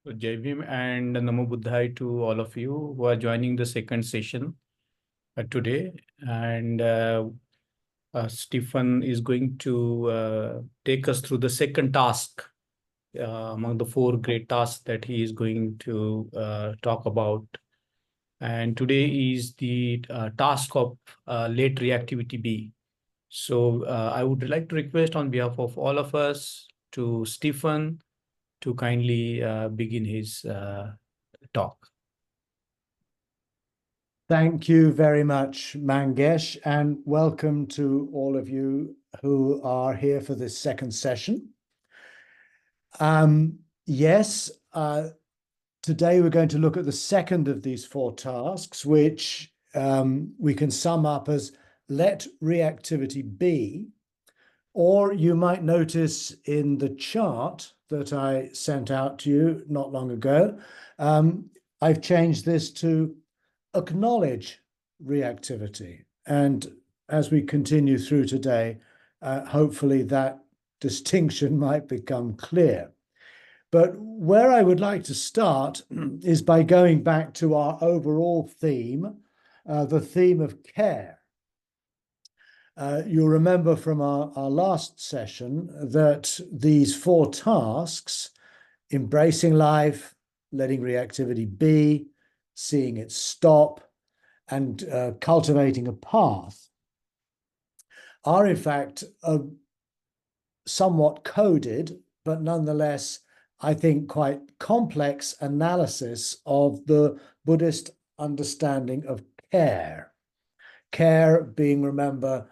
So Jai Bhim and Namo Buddhaya to all of you who are joining the second session today. And Stephen is going to take us through the second task among the four great tasks that he is going to talk about. And today is the task of late reactivity B. So I would like to request on behalf of all of us to Stephen to kindly begin his talk. Thank you very much, Mangesh, and welcome to all of you who are here for this second session. Yes, today we're going to look at the second of these four tasks, which we can sum up as let reactivity be, or you might notice in the chart that I sent out to you not long ago, I've changed this to acknowledge reactivity. And as we continue through today, hopefully that distinction might become clear. But where I would like to start is by going back to our overall theme, the theme of care. You'll remember from our last session that these four tasks, embracing life, letting reactivity be, seeing it stop, and cultivating a path, are in fact a somewhat coded, but nonetheless, I think, quite complex analysis of the Buddhist understanding of care. Care being, remember,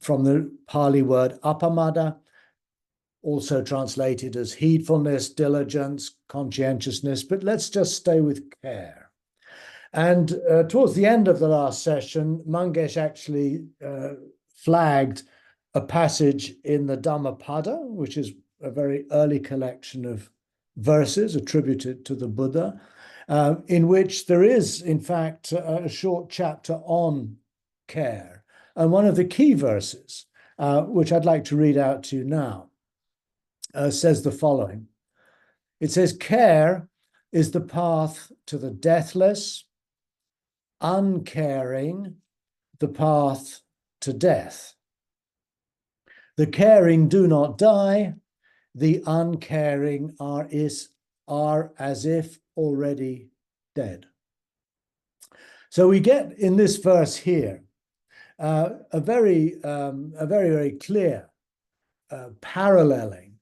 from the Pali word appamada, also translated as heedfulness, diligence, conscientiousness, but let's just stay with care. And towards the end of the last session, Mangesh actually flagged a passage in the Dhammapada, which is a very early collection of verses attributed to the Buddha, in which there is, in fact, a short chapter on care. And one of the key verses, which I'd like to read out to you now, says the following. It says, care is the path to the deathless, uncaring, the path to death. The caring do not die, the uncaring are as if already dead. So we get in this verse here a very clear paralleling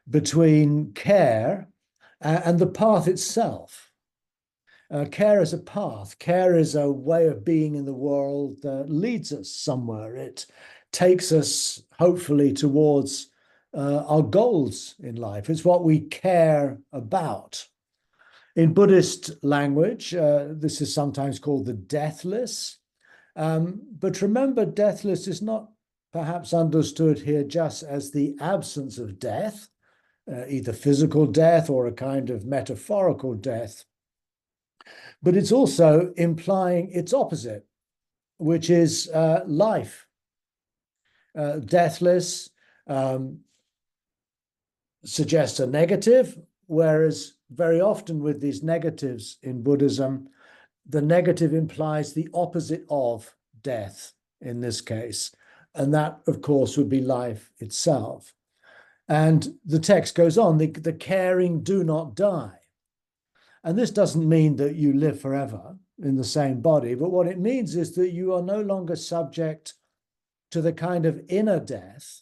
between care and the path itself. Care is a path. Care is a way of being in the world that leads us somewhere. It takes us, hopefully, towards our goals in life. It's what we care about. In Buddhist language, this is sometimes called the deathless. But remember, deathless is not perhaps understood here just as the absence of death, either physical death or a kind of metaphorical death. But it's also implying its opposite, which is life. Deathless suggests a negative, whereas very often with these negatives in Buddhism, the negative implies the opposite of death in this case. And that, of course, would be life itself. And the text goes on, the caring do not die. And this doesn't mean that you live forever in the same body, but what it means is that you are no longer subject to the kind of inner death,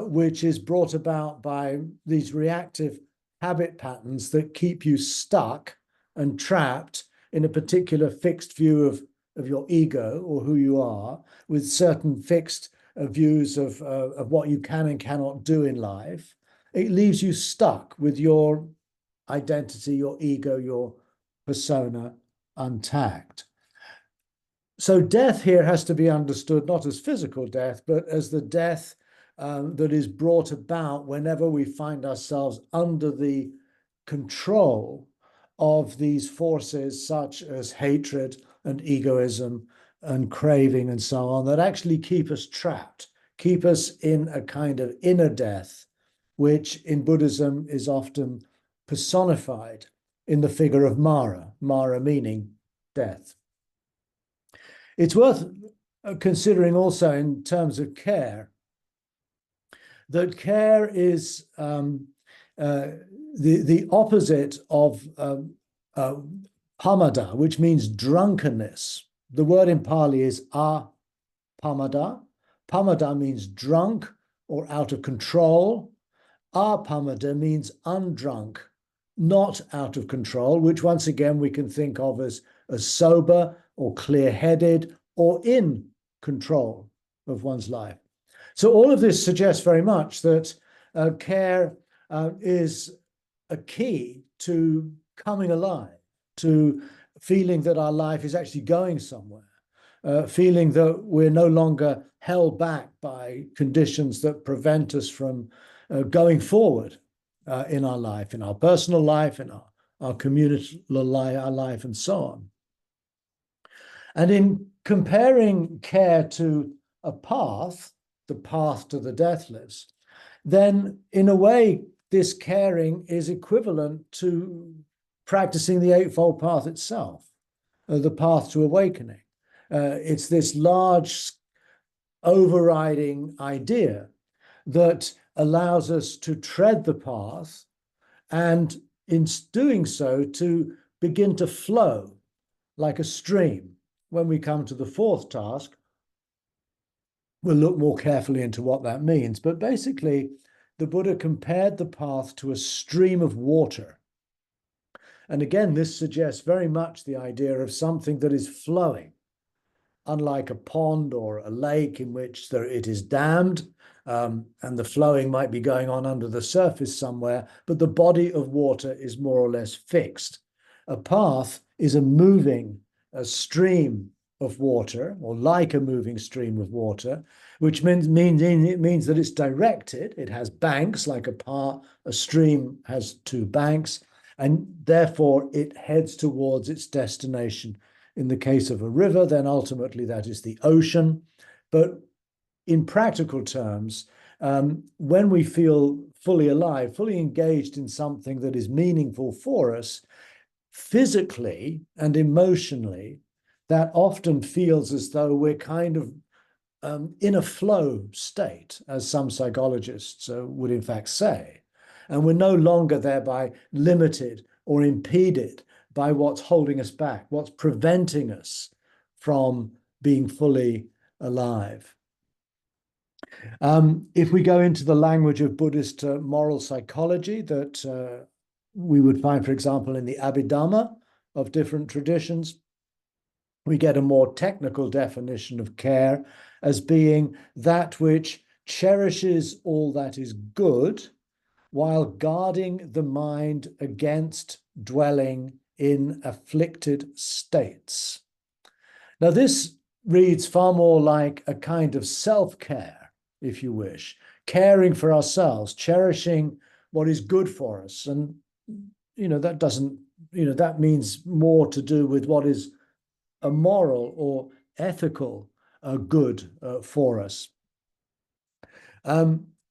which is brought about by these reactive habit patterns that keep you stuck and trapped in a particular fixed view of your ego or who you are, with certain fixed views of what you can and cannot do in life. It leaves you stuck with your identity, your ego, your persona untagged. So death here has to be understood not as physical death, but as the death that is brought about whenever we find ourselves under the control of these forces such as hatred and egoism and craving and so on, that actually keep us trapped, keep us in a kind of inner death, which in Buddhism is often personified in the figure of Mara, Mara meaning death. It's worth considering also in terms of care, that care is the opposite of pamada, which means drunkenness. The word in Pali is apamada. Pamada means drunk or out of control. Apamada means undrunk, not out of control, which once again we can think of as sober or clear-headed or in control of one's life. So all of this suggests very much that care is a key to coming alive, to feeling that our life is actually going somewhere, feeling that we're no longer held back by conditions that prevent us from going forward in our life, in our personal life, in our community life, our life, and so on. And in comparing care to a path, the path to the deathless, then in a way, this caring is equivalent to practicing the Eightfold Path itself, the path to awakening. It's this large overriding idea that allows us to tread the path and in doing so to begin to flow like a stream. When we come to the fourth task, we'll look more carefully into what that means. But basically, the Buddha compared the path to a stream of water. And again, this suggests very much the idea of something that is flowing, unlike a pond or a lake in which it is dammed, and the flowing might be going on under the surface somewhere, but the body of water is more or less fixed. A path is a stream of water, or like a moving stream of water, which means that it's directed. It has banks, like a stream has two banks, and therefore it heads towards its destination. In the case of a river, then ultimately that is the ocean. But in practical terms, when we feel fully alive, fully engaged in something that is meaningful for us, physically and emotionally, that often feels as though we're kind of in a flow state, as some psychologists would in fact say. And we're no longer thereby limited or impeded by what's holding us back, what's preventing us from being fully alive. If we go into the language of Buddhist moral psychology that we would find, for example, in the Abhidhamma of different traditions, we get a more technical definition of care as being that which cherishes all that is good while guarding the mind against dwelling in afflicted states. Now, this reads far more like a kind of self-care, if you wish, caring for ourselves, cherishing what is good for us. And, that means more to do with what is a moral or ethical good for us.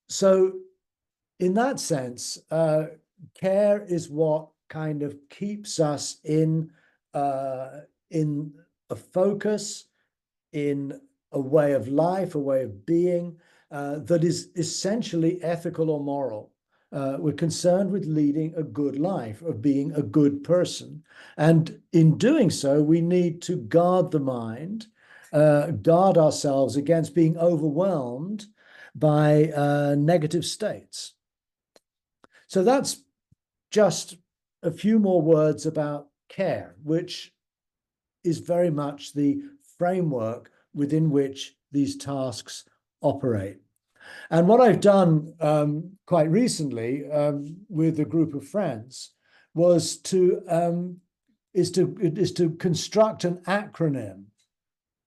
So in that sense, care is what kind of keeps us in a focus, in a way of life, a way of being that is essentially ethical or moral. We're concerned with leading a good life, of being a good person. And in doing so, we need to guard the mind, guard ourselves against being overwhelmed by negative states. So that's just a few more words about care, which is very much the framework within which these tasks operate. And what I've done quite recently with a group of friends was to construct an acronym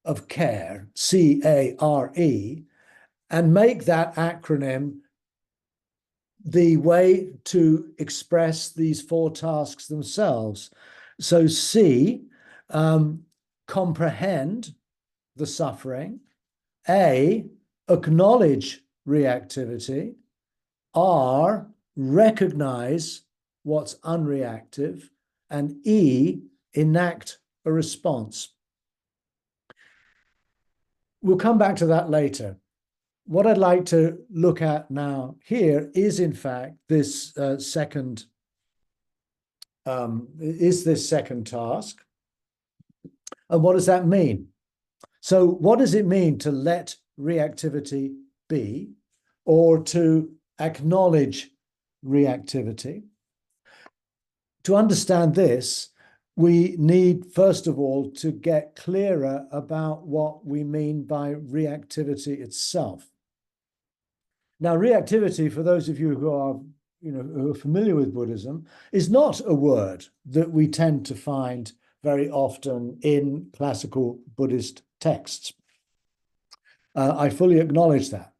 of CARE, C-A-R-E, and make that acronym the way to express these four tasks themselves. So C, comprehend the suffering. A, acknowledge reactivity. R, recognize what's unreactive, and E, enact a response. We'll come back to that later. What I'd like to look at now here is, in fact, this second task. And what does that mean? So what does it mean to let reactivity be, or to acknowledge reactivity? To understand this, we need, first of all, to get clearer about what we mean by reactivity itself. Now, reactivity, for those of you who are, who are familiar with Buddhism, is not a word that we tend to find very often in classical Buddhist texts. I fully acknowledge that.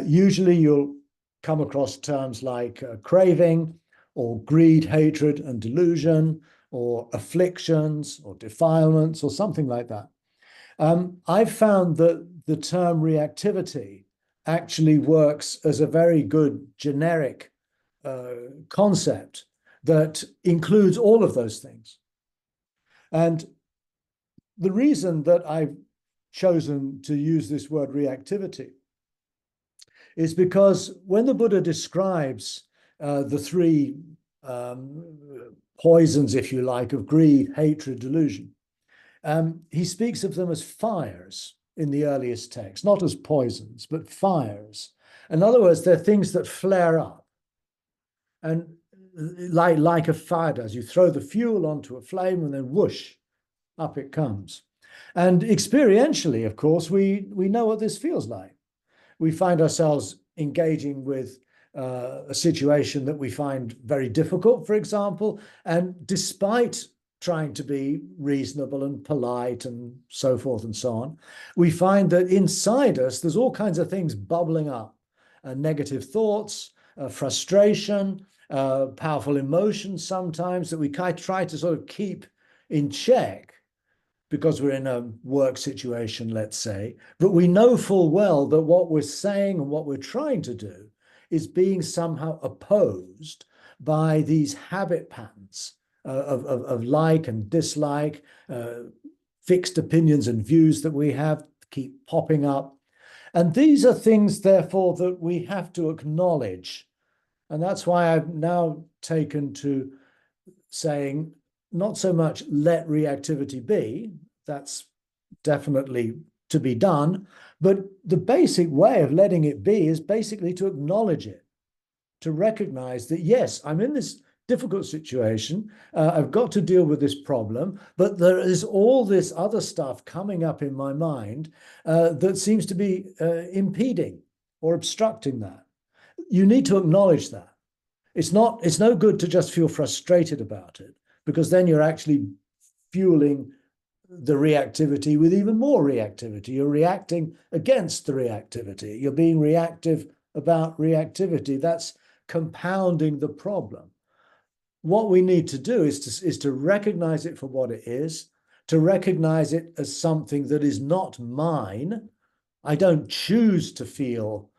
Usually you'll come across terms like craving, or greed, hatred, and delusion, or afflictions, or defilements, or something like that. I've found that the term reactivity actually works as a very good generic concept that includes all of those things. And the reason that I've chosen to use this word reactivity is because when the Buddha describes the three poisons, if you like, of greed, hatred, delusion, he speaks of them as fires in the earliest text, not as poisons, but fires. In other words, they're things that flare up. And like a fire does, you throw the fuel onto a flame and then whoosh, up it comes. And experientially, of course, we know what this feels like. We find ourselves engaging with a situation that we find very difficult, for example, and despite trying to be reasonable and polite and so forth and so on, we find that inside us, there's all kinds of things bubbling up, negative thoughts, frustration, powerful emotions sometimes that we try to sort of keep in check because we're in a work situation, let's say, but we know full well that what we're saying and what we're trying to do is being somehow opposed by these habit patterns of like and dislike, fixed opinions and views that we have keep popping up. And these are things, therefore, that we have to acknowledge. And that's why I've now taken to saying, not so much let reactivity be, that's definitely to be done, but the basic way of letting it be is basically to acknowledge it, to recognize that, yes, I'm in this difficult situation, I've got to deal with this problem, but there is all this other stuff coming up in my mind that seems to be impeding or obstructing that. You need to acknowledge that. It's no good to just feel frustrated about it, because then you're actually fueling the reactivity with even more reactivity. You're reacting against the reactivity. You're being reactive about reactivity. That's compounding the problem. What we need to do is to recognize it for what it is, to recognize it as something that is not mine. I don't choose to feel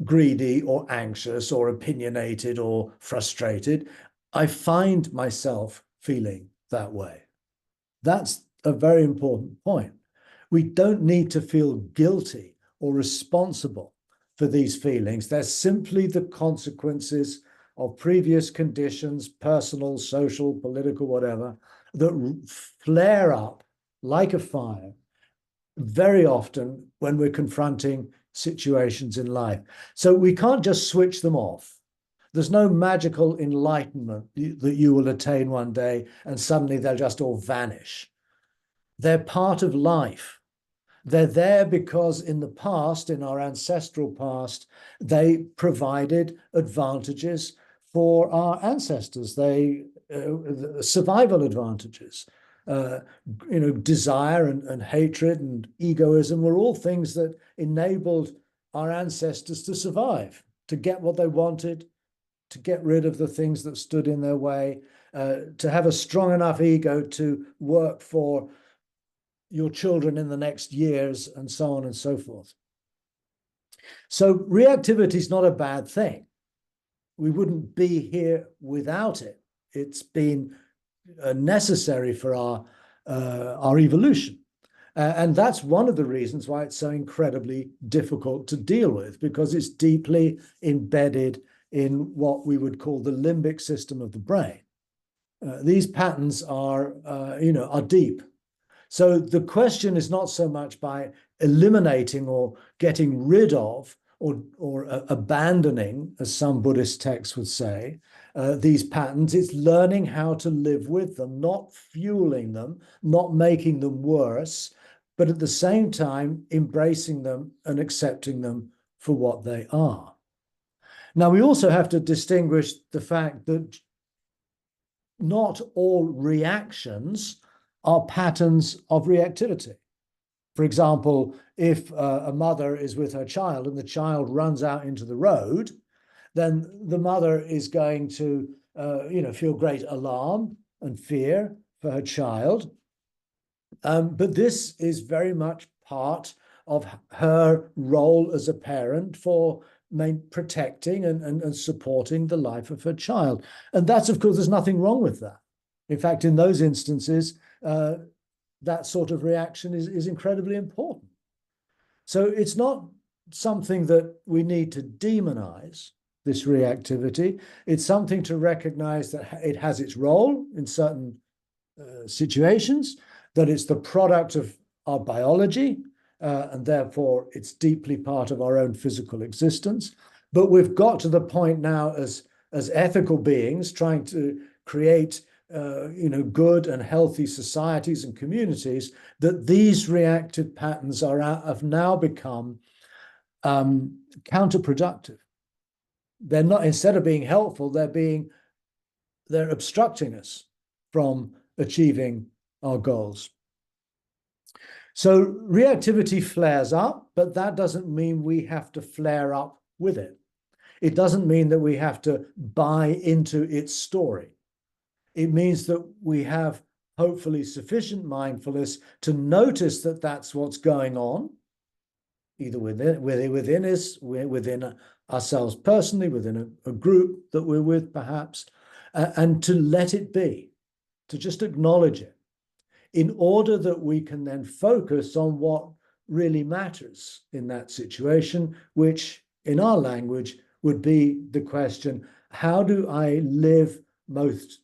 greedy or anxious or opinionated or frustrated. I find myself feeling that way. That's a very important point. We don't need to feel guilty or responsible for these feelings. They're simply the consequences of previous conditions, personal, social, political, whatever, that flare up like a fire very often when we're confronting situations in life. So we can't just switch them off. There's no magical enlightenment that you will attain one day and suddenly they'll just all vanish. They're part of life. They're there because in the past, in our ancestral past, they provided advantages for our ancestors. They survival advantages. Desire and hatred and egoism were all things that enabled our ancestors to survive, to get what they wanted, to get rid of the things that stood in their way, to have a strong enough ego to work for your children in the next years, and so on and so forth. So reactivity is not a bad thing. We wouldn't be here without it. It's been necessary for our evolution. And that's one of the reasons why it's so incredibly difficult to deal with, because it's deeply embedded in what we would call the limbic system of the brain. These patterns are deep. So the question is not so much by eliminating or getting rid of or abandoning, as some Buddhist texts would say, these patterns. It's learning how to live with them, not fueling them, not making them worse, but at the same time embracing them and accepting them for what they are. Now, we also have to distinguish the fact that not all reactions are patterns of reactivity. For example, if a mother is with her child and the child runs out into the road, then the mother is going to feel great alarm and fear for her child. But this is very much part of her role as a parent for protecting and supporting the life of her child. And that's, of course, there's nothing wrong with that. In fact, in those instances, that sort of reaction is incredibly important. So it's not something that we need to demonize, this reactivity. It's something to recognize that it has its role in certain situations, that it's the product of our biology, and therefore it's deeply part of our own physical existence. But we've got to the point now as ethical beings trying to create good and healthy societies and communities, that these reactive patterns have now become counterproductive. They're not, instead of being helpful, they're obstructing us from achieving our goals. So reactivity flares up, but that doesn't mean we have to flare up with it. It doesn't mean that we have to buy into its story. It means that we have hopefully sufficient mindfulness to notice that that's what's going on, either within us, within ourselves personally, within a group that we're with perhaps, and to let it be, to just acknowledge it, in order that we can then focus on what really matters in that situation, which in our language would be the question, how do I live most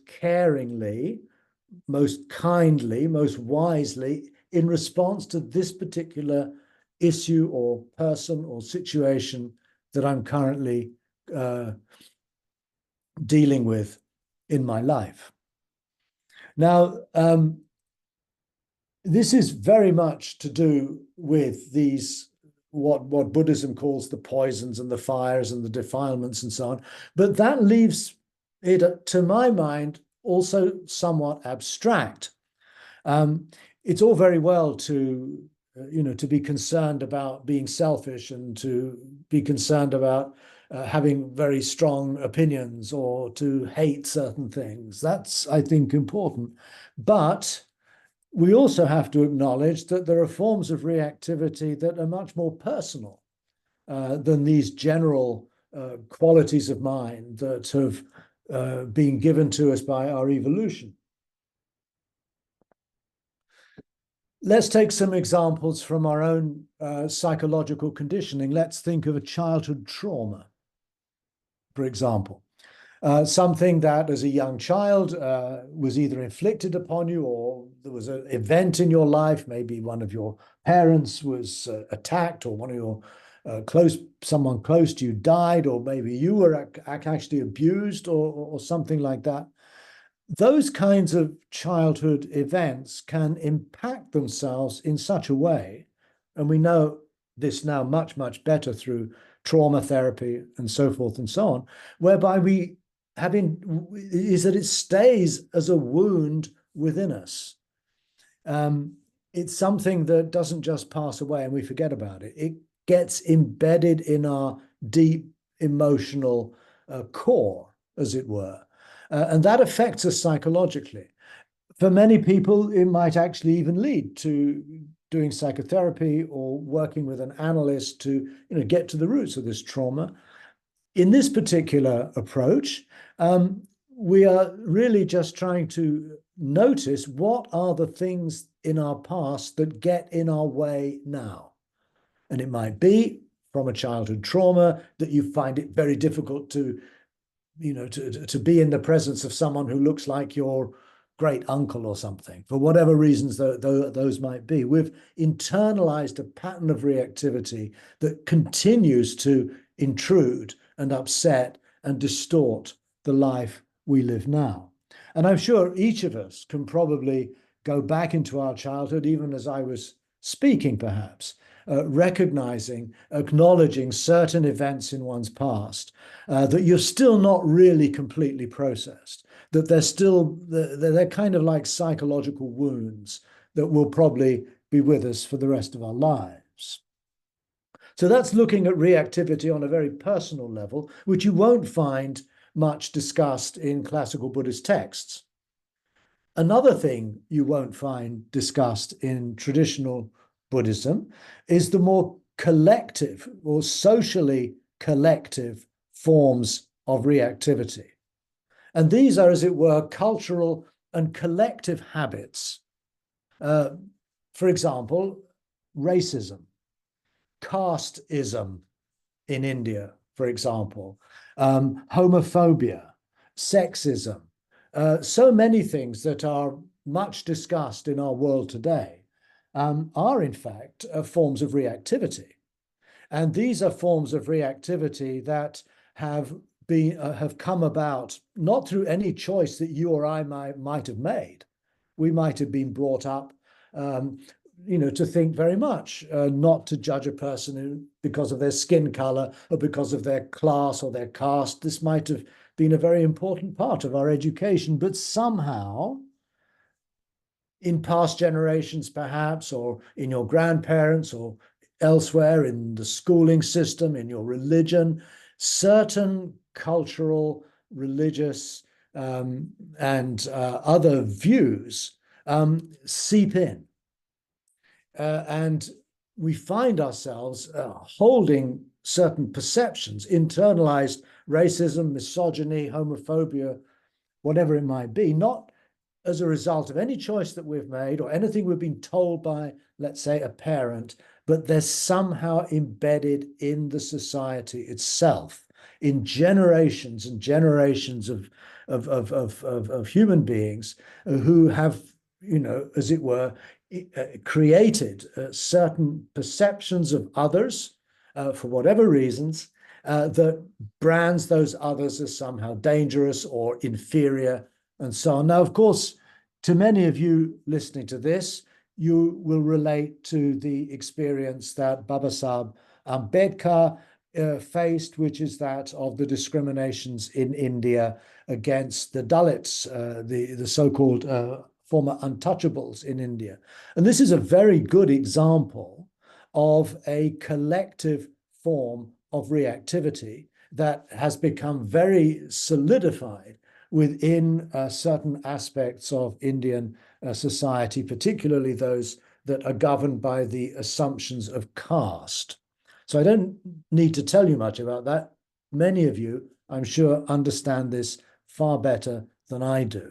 caringly, most kindly, most wisely in response to this particular issue or person or situation that I'm currently dealing with in my life. Now, this is very much to do with these, what Buddhism calls the poisons and the fires and the defilements and so on. But that leaves it, to my mind, also somewhat abstract. It's all very well to be concerned about being selfish and to be concerned about having very strong opinions or to hate certain things. That's, I think, important. But we also have to acknowledge that there are forms of reactivity that are much more personal than these general qualities of mind that have been given to us by our evolution. Let's take some examples from our own psychological conditioning. Let's think of a childhood trauma, for example. Something that as a young child was either inflicted upon you, or there was an event in your life, maybe one of your parents was attacked, or one of your someone close to you died, or maybe you were actually abused or something like that. Those kinds of childhood events can impact themselves in such a way, and we know this now much, much better through trauma therapy and so forth and so on, whereby is that it stays as a wound within us. It's something that doesn't just pass away and we forget about it. It gets embedded in our deep emotional core, as it were. And that affects us psychologically. For many people, it might actually even lead to doing psychotherapy or working with an analyst to get to the roots of this trauma. In this particular approach, we are really just trying to notice what are the things in our past that get in our way now. And it might be from a childhood trauma that you find it very difficult to, to be in the presence of someone who looks like your great uncle or something, for whatever reasons those might be. We've internalized a pattern of reactivity that continues to intrude and upset and distort the life we live now. And I'm sure each of us can probably go back into our childhood, even as I was speaking, perhaps, recognizing, acknowledging certain events in one's past that you're still not really completely processed, that they're kind of like psychological wounds that will probably be with us for the rest of our lives. So that's looking at reactivity on a very personal level, which you won't find much discussed in classical Buddhist texts. Another thing you won't find discussed in traditional Buddhism is the more collective or socially collective forms of reactivity. And these are, as it were, cultural and collective habits. For example, racism, casteism in India, for example, homophobia, sexism, so many things that are much discussed in our world today are in fact forms of reactivity. And these are forms of reactivity that have come about not through any choice that you or I might have made. We might have been brought up, to think very much, not to judge a person because of their skin color or because of their class or their caste. This might have been a very important part of our education, but somehow in past generations, perhaps, or in your grandparents or elsewhere in the schooling system, in your religion, certain cultural, religious, and other views seep in. And we find ourselves holding certain perceptions, internalized racism, misogyny, homophobia, whatever it might be, not as a result of any choice that we've made or anything we've been told by, let's say, a parent, but they're somehow embedded in the society itself, in generations and generations of human beings who have, as it were, created certain perceptions of others for whatever reasons that brands those others as somehow dangerous or inferior and so on. Now, of course, to many of you listening to this, you will relate to the experience that Babasaheb Ambedkar faced, which is that of the discriminations in India against the Dalits, the so-called former untouchables in India. And this is a very good example of a collective form of reactivity that has become very solidified within certain aspects of Indian society, particularly those that are governed by the assumptions of caste. So I don't need to tell you much about that. Many of you, I'm sure, understand this far better than I do.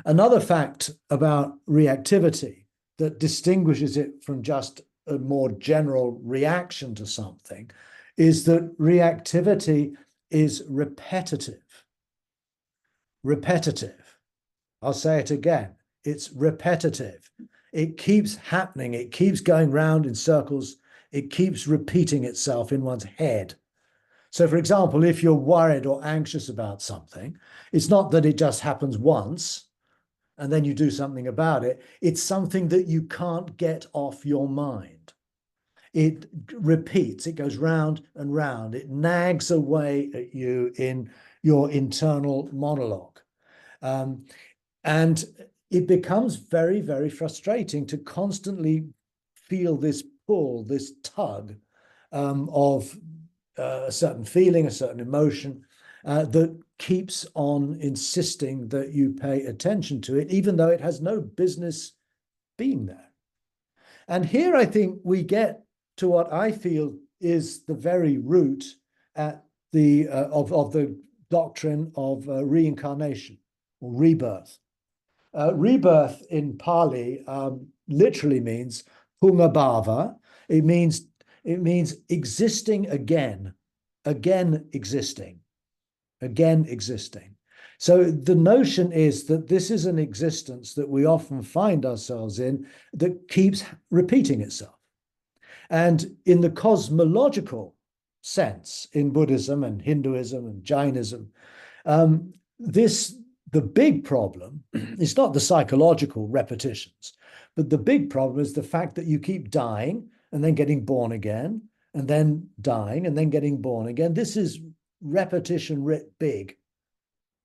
Another fact about reactivity that distinguishes it from just a more general reaction to something is that reactivity is repetitive. Repetitive. I'll say it again. It's repetitive. It keeps happening. It keeps going round in circles. It keeps repeating itself in one's head. So, for example, if you're worried or anxious about something, it's not that it just happens once and then you do something about it. It's something that you can't get off your mind. It repeats, it goes round and round. It nags away at you in your internal monologue. And it becomes very, very frustrating to constantly feel this pull, this tug of a certain feeling, a certain emotion that keeps on insisting that you pay attention to it, even though it has no business being there. And here I think we get to what I feel is the very root at of the doctrine of reincarnation or rebirth. Rebirth in Pali literally means pungabhava. It means existing again, again existing, again existing. So the notion is that this is an existence that we often find ourselves in that keeps repeating itself. And in the cosmological sense, in Buddhism and Hinduism and Jainism, the big problem is not the psychological repetitions, but the big problem is the fact that you keep dying and then getting born again, and then dying and then getting born again. This is repetition writ big.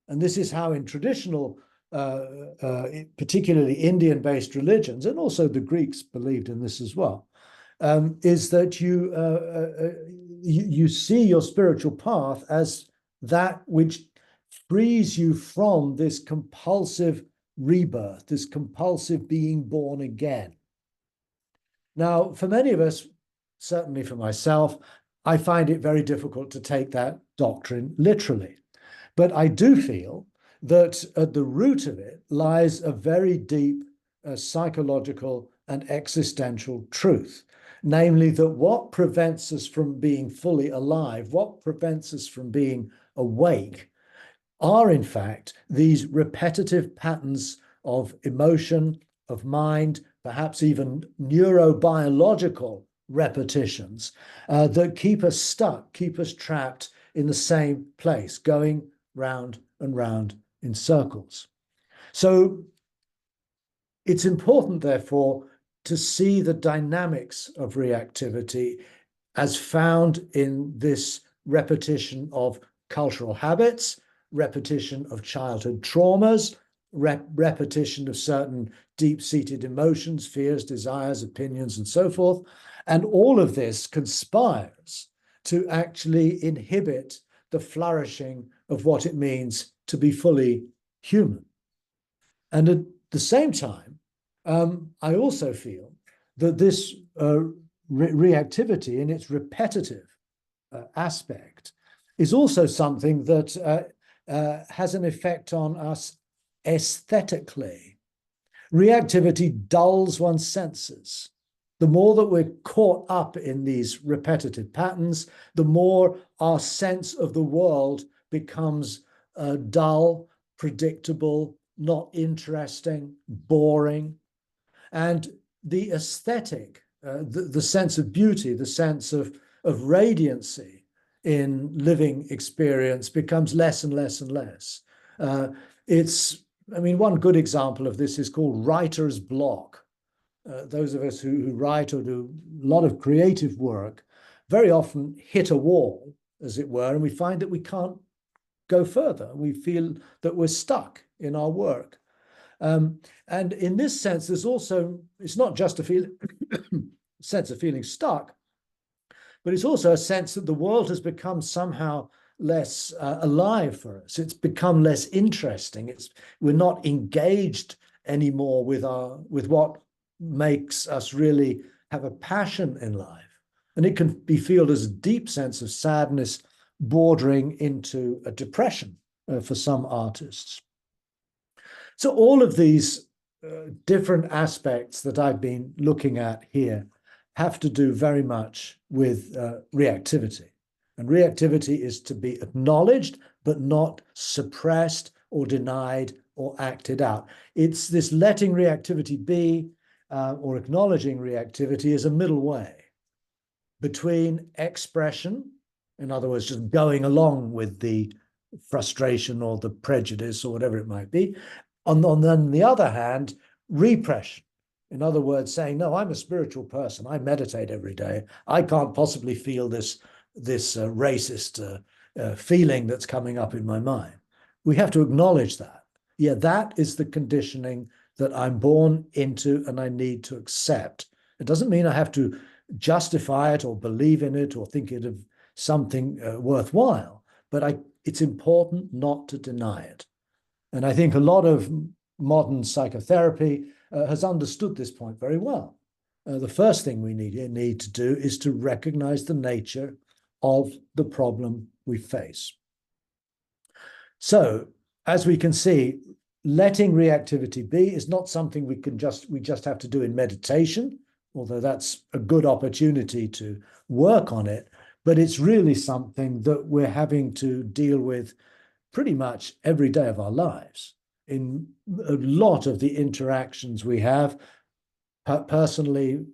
And this is how in traditional, particularly Indian-based religions, and also the Greeks believed in this as well, is that you see your spiritual path as that which frees you from this compulsive rebirth, this compulsive being born again. Now, for many of us, certainly for myself, I find it very difficult to take that doctrine literally. But I do feel that at the root of it lies a very deep psychological and existential truth, namely that what prevents us from being fully alive, what prevents us from being awake, are in fact these repetitive patterns of emotion, of mind, perhaps even neurobiological repetitions that keep us stuck, keep us trapped in the same place, going round and round in circles. So it's important, therefore, to see the dynamics of reactivity as found in this repetition of cultural habits, repetition of childhood traumas, repetition of certain deep-seated emotions, fears, desires, opinions, and so forth. And all of this conspires to actually inhibit the flourishing of what it means to be fully human. And at the same time, I also feel that this reactivity in its repetitive aspect is also something that has an effect on us aesthetically. Reactivity dulls one's senses. The more that we're caught up in these repetitive patterns, the more our sense of the world becomes dull, predictable, not interesting, boring. And the aesthetic, the sense of beauty, the sense of radiancy in living experience becomes less and less and less. One good example of this is called writer's block. Those of us who write or do a lot of creative work very often hit a wall, as it were, and we find that we can't go further. We feel that we're stuck in our work. And in this sense, there's also, it's not just a sense of feeling stuck, but it's also a sense that the world has become somehow less alive for us. It's become less interesting. We're not engaged anymore with what makes us really have a passion in life. And it can be felt as a deep sense of sadness bordering into a depression for some artists. So all of these different aspects that I've been looking at here have to do very much with reactivity. And reactivity is to be acknowledged, but not suppressed or denied or acted out. It's this letting reactivity be or acknowledging reactivity is a middle way between expression, in other words, just going along with the frustration or the prejudice or whatever it might be. On the other hand, repression. In other words, saying, no, I'm a spiritual person. I meditate every day. I can't possibly feel this racist feeling that's coming up in my mind. We have to acknowledge that. Yeah, that is the conditioning that I'm born into and I need to accept. It doesn't mean I have to justify it or believe in it or think it of something worthwhile, but it's important not to deny it. And I think a lot of modern psychotherapy has understood this point very well. The first thing we need to do is to recognize the nature of the problem we face. So, as we can see, letting reactivity be is not something we just have to do in meditation, although that's a good opportunity to work on it, but it's really something that we're having to deal with pretty much every day of our lives in a lot of the interactions we have personally,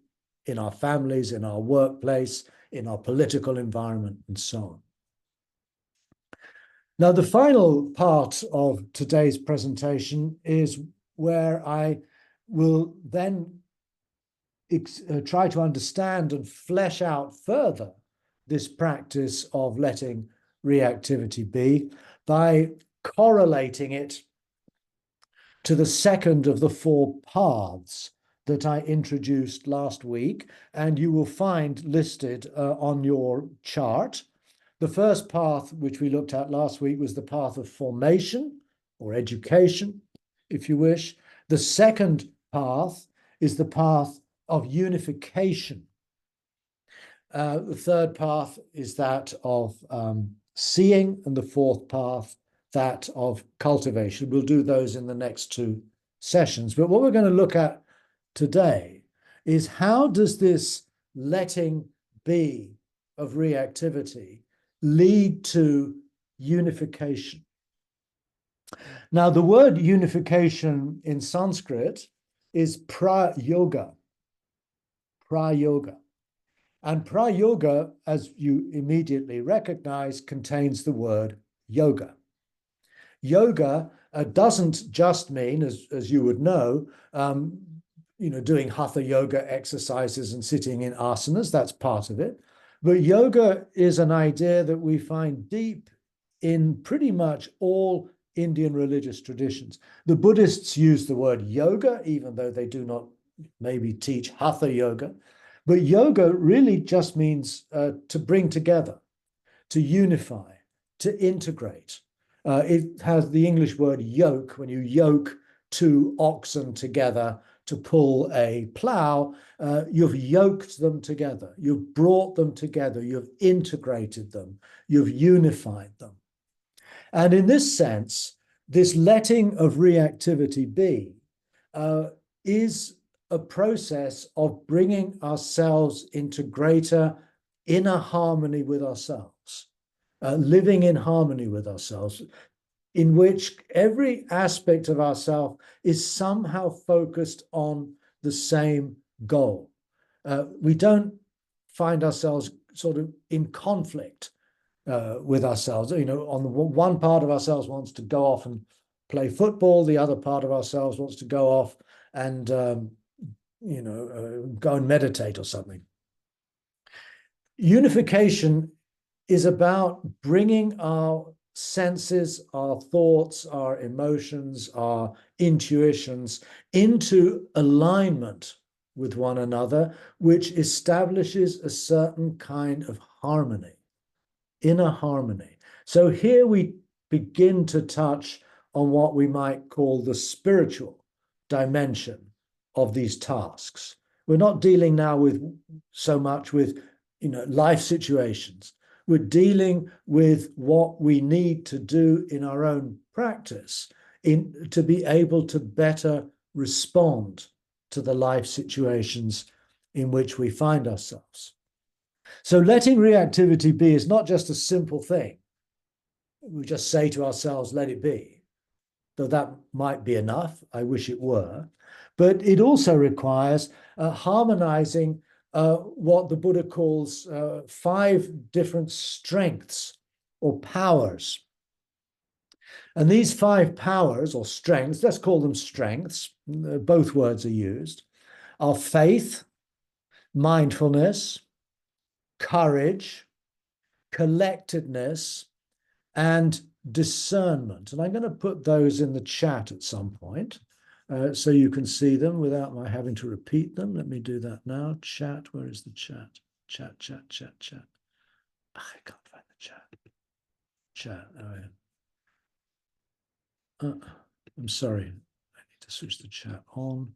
in our families, in our workplace, in our political environment, and so on. Now, the final part of today's presentation is where I will then try to understand and flesh out further this practice of letting reactivity be by correlating it to the second of the four paths that I introduced last week, and you will find listed on your chart. The first path, which we looked at last week, was the path of formation or education, if you wish. The second path is the path of unification. The third path is that of seeing, and the fourth path, that of cultivation. We'll do those in the next two sessions. But what we're going to look at today is how does this letting be of reactivity lead to unification? Now, the word unification in Sanskrit is pra-yoga. Pra-yoga. And pra-yoga, as you immediately recognize, contains the word yoga. Yoga doesn't just mean, as you would know, doing hatha yoga exercises and sitting in asanas. That's part of it. But yoga is an idea that we find deep in pretty much all Indian religious traditions. The Buddhists use the word yoga, even though they do not maybe teach hatha yoga. But yoga really just means to bring together, to unify, to integrate. It has the English word yoke. When you yoke two oxen together to pull a plow, you've yoked them together. You've brought them together. You've integrated them. You've unified them. And in this sense, this letting of reactivity be is a process of bringing ourselves into greater inner harmony with ourselves, living in harmony with ourselves, in which every aspect of ourself is somehow focused on the same goal. We don't find ourselves sort of in conflict with ourselves. On the one part of ourselves wants to go off and play football, the other part of ourselves wants to go off and go and meditate or something. Unification is about bringing our senses, our thoughts, our emotions, our intuitions into alignment with one another, which establishes a certain kind of harmony, inner harmony. So here we begin to touch on what we might call the spiritual dimension of these tasks. We're not dealing now with so much with life situations. We're dealing with what we need to do in our own practice to be able to better respond to the life situations in which we find ourselves. So letting reactivity be is not just a simple thing. We just say to ourselves, let it be. Though that might be enough, I wish it were. But it also requires harmonizing what the Buddha calls 5 different strengths or powers. And these 5 powers or strengths, let's call them strengths, both words are used, are faith, mindfulness, courage, collectedness, and discernment. And I'm going to put those in the chat at some point so you can see them without my having to repeat them. Let me do that now. Chat, where is the chat? Chat. I can't find the chat. Chat, I'm sorry. I need to switch the chat on.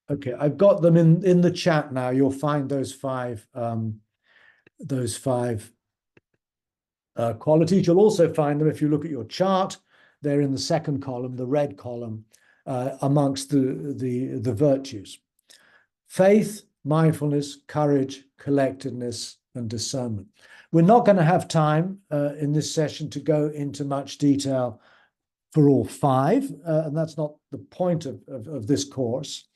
Okay, I've got them in the chat now. You'll find those five qualities. You'll also find them if you look at your chart. They're in the second column, the red column, amongst the virtues. Faith, mindfulness, courage, collectedness, and discernment. We're not going to have time in this session to go into much detail for all five, and that's not the point of this course,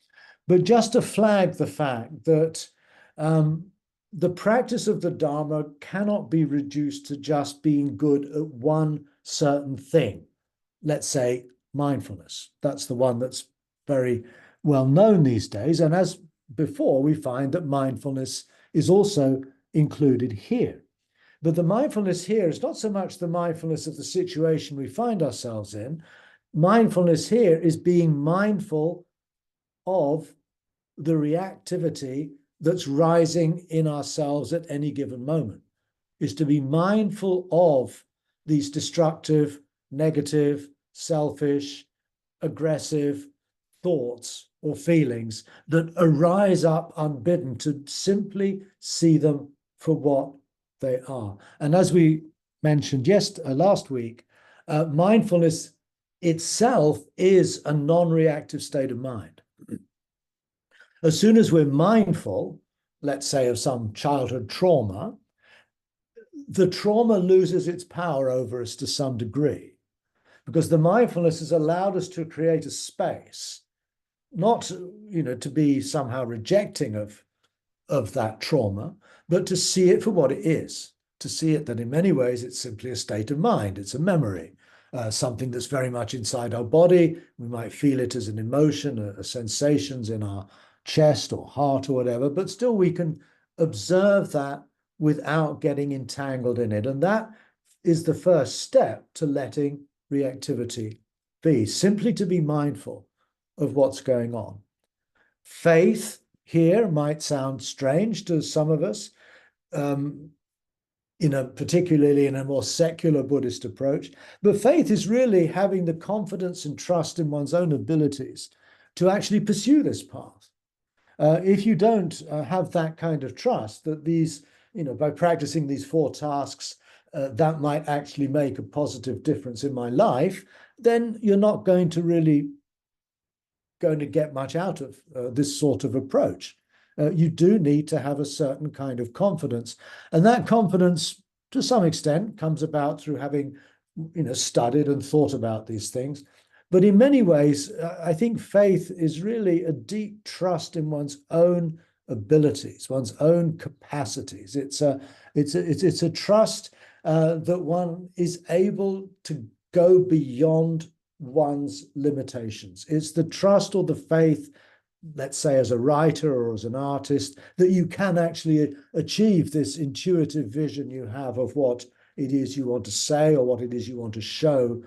but just to flag the fact that the practice of the Dharma cannot be reduced to just being good at one certain thing. Let's say mindfulness. That's the one that's very well known these days. And as before, we find that mindfulness is also included here. But the mindfulness here is not so much the mindfulness of the situation we find ourselves in. Mindfulness here is being mindful of the reactivity that's rising in ourselves at any given moment, is to be mindful of these destructive, negative, selfish, aggressive thoughts or feelings that arise up unbidden, to simply see them for what they are. And as we mentioned last week, mindfulness itself is a non-reactive state of mind. As soon as we're mindful, let's say of some childhood trauma, the trauma loses its power over us to some degree, because the mindfulness has allowed us to create a space, not to be somehow rejecting of that trauma, but to see it for what it is, to see it that in many ways it's simply a state of mind, it's a memory, something that's very much inside our body. We might feel it as an emotion, a sensations in our chest or heart or whatever, but still we can observe that without getting entangled in it. And that is the first step to letting reactivity be, simply to be mindful of what's going on. Faith here might sound strange to some of us, particularly in a more secular Buddhist approach, but faith is really having the confidence and trust in one's own abilities to actually pursue this path. If you don't have that kind of trust that these, by practicing these 4 tasks, that might actually make a positive difference in my life, then you're not going to get much out of this sort of approach. You do need to have a certain kind of confidence. And that confidence, to some extent, comes about through having, studied and thought about these things. But in many ways, I think faith is really a deep trust in one's own abilities, one's own capacities. It's a trust that one is able to go beyond one's limitations. It's the trust or the faith, let's say as a writer or as an artist, that you can actually achieve this intuitive vision you have of what it is you want to say or what it is you want to show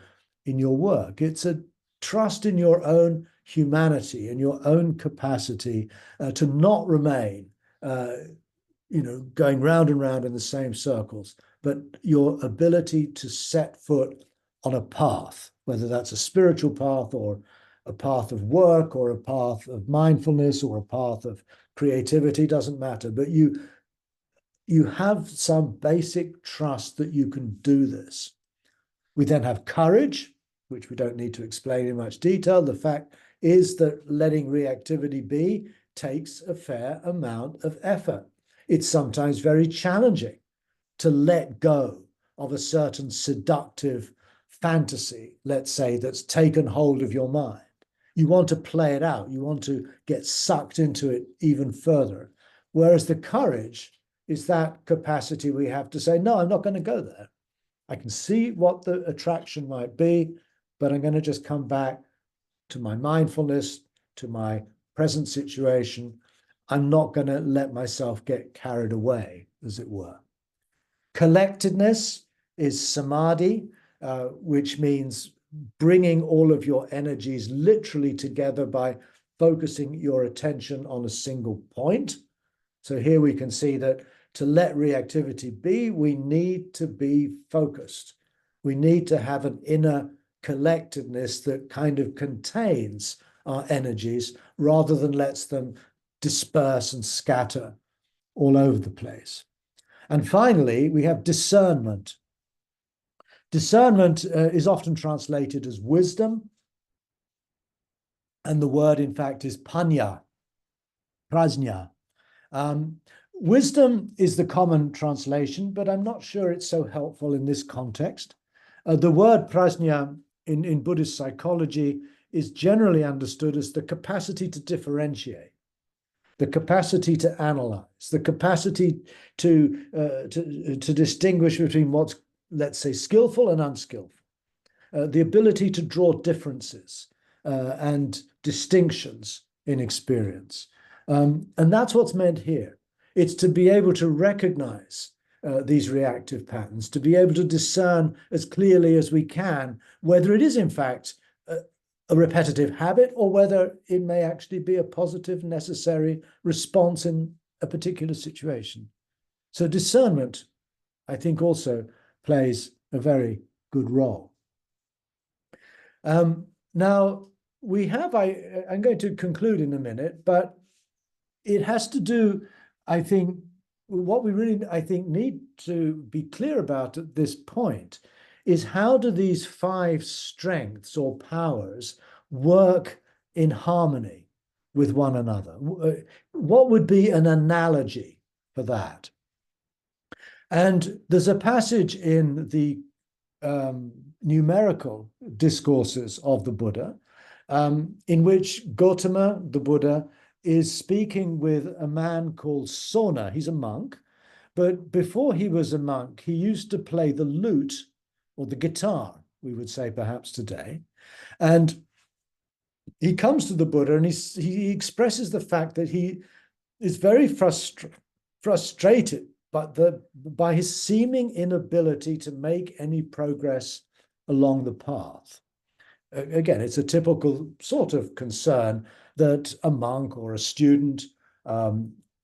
in your work. It's a trust in your own humanity and your own capacity to not remain, going round and round in the same circles, but your ability to set foot on a path, whether that's a spiritual path or a path of work or a path of mindfulness or a path of creativity, doesn't matter. But you have some basic trust that you can do this. We then have courage, which we don't need to explain in much detail. The fact is that letting reactivity be takes a fair amount of effort. It's sometimes very challenging to let go of a certain seductive fantasy, let's say, that's taken hold of your mind. You want to play it out. You want to get sucked into it even further. Whereas the courage is that capacity we have to say, no, I'm not going to go there. I can see what the attraction might be, but I'm going to just come back to my mindfulness, to my present situation. I'm not going to let myself get carried away, as it were. Collectedness is samadhi, which means bringing all of your energies literally together by focusing your attention on a single point. So here we can see that to let reactivity be, we need to be focused. We need to have an inner collectedness that kind of contains our energies rather than lets them disperse and scatter all over the place. And finally, we have discernment, Discernment is often translated as wisdom, and the word, in fact, is prajna. Wisdom is the common translation, but I'm not sure it's so helpful in this context. The word prajna in Buddhist psychology is generally understood as the capacity to differentiate, the capacity to analyze, the capacity to distinguish between what's, let's say, skillful and unskillful, the ability to draw differences and distinctions in experience. And that's what's meant here. It's to be able to recognize these reactive patterns, to be able to discern as clearly as we can whether it is, in fact, a repetitive habit or whether it may actually be a positive, necessary response in a particular situation. So discernment, I think, also plays a very good role. Now, we have, I'm going to conclude in a minute, but it has to do, I think, what we really, I think, need to be clear about at this point is how do these 5 strengths or powers work in harmony with one another? What would be an analogy for that? And there's a passage in the numerical discourses of the Buddha in which Gautama, the Buddha, is speaking with a man called Sona. He's a monk, but before he was a monk, he used to play the lute or the guitar, we would say perhaps today. And he comes to the Buddha and he expresses the fact that he is very frustrated by his seeming inability to make any progress along the path. Again, it's a typical sort of concern that a monk or a student, a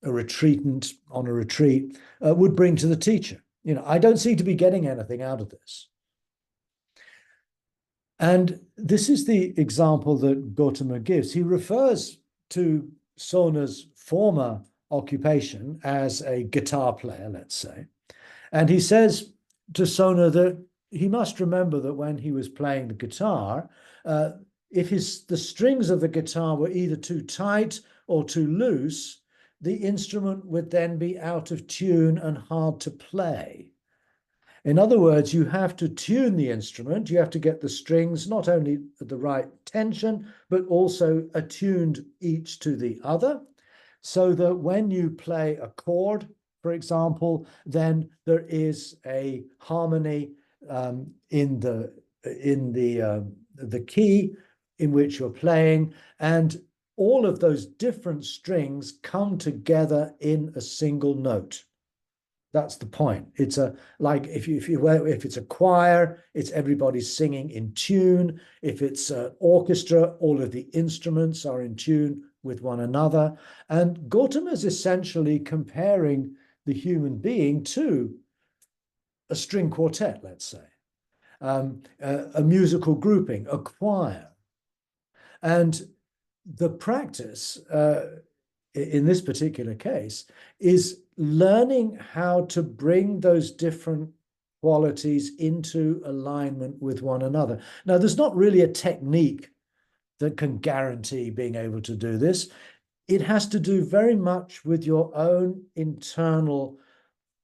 retreatant on a retreat would bring to the teacher. You know, I don't seem to be getting anything out of this. And this is the example that Gautama gives. He refers to Sona's former occupation as a guitar player, let's say. And he says to Sona that he must remember that when he was playing the guitar, if the strings of the guitar were either too tight or too loose, the instrument would then be out of tune and hard to play. In other words, you have to tune the instrument. You have to get the strings not only at the right tension, but also attuned each to the other, so that when you play a chord, for example, then there is a harmony in the key in which you're playing, and all of those different strings come together in a single note. That's the point. It's like if it's a choir, it's everybody singing in tune. If it's an orchestra, all of the instruments are in tune with one another. And Gautama is essentially comparing the human being to a string quartet, let's say, a musical grouping, a choir. And the practice, in this particular case, is learning how to bring those different qualities into alignment with one another. Now, there's not really a technique that can guarantee being able to do this. It has to do very much with your own internal,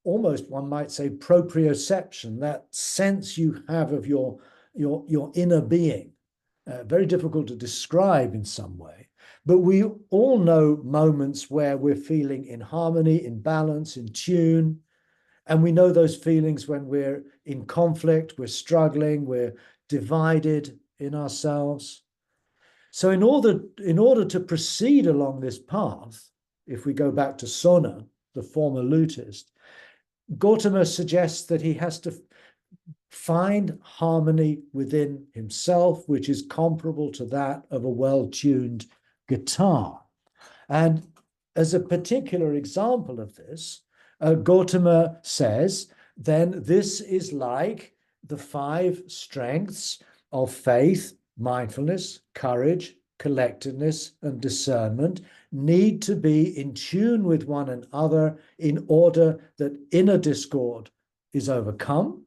almost one might say, proprioception, that sense you have of your inner being. Very difficult to describe in some way. But we all know moments where we're feeling in harmony, in balance, in tune. And we know those feelings when we're in conflict, we're struggling, we're divided in ourselves. So in order to proceed along this path, if we go back to Sona, the former lutist, Gautama suggests that he has to find harmony within himself, which is comparable to that of a well-tuned guitar. And as a particular example of this, Gautama says, then this is like the 5 strengths of faith, mindfulness, courage, collectedness, and discernment need to be in tune with one another in order that inner discord is overcome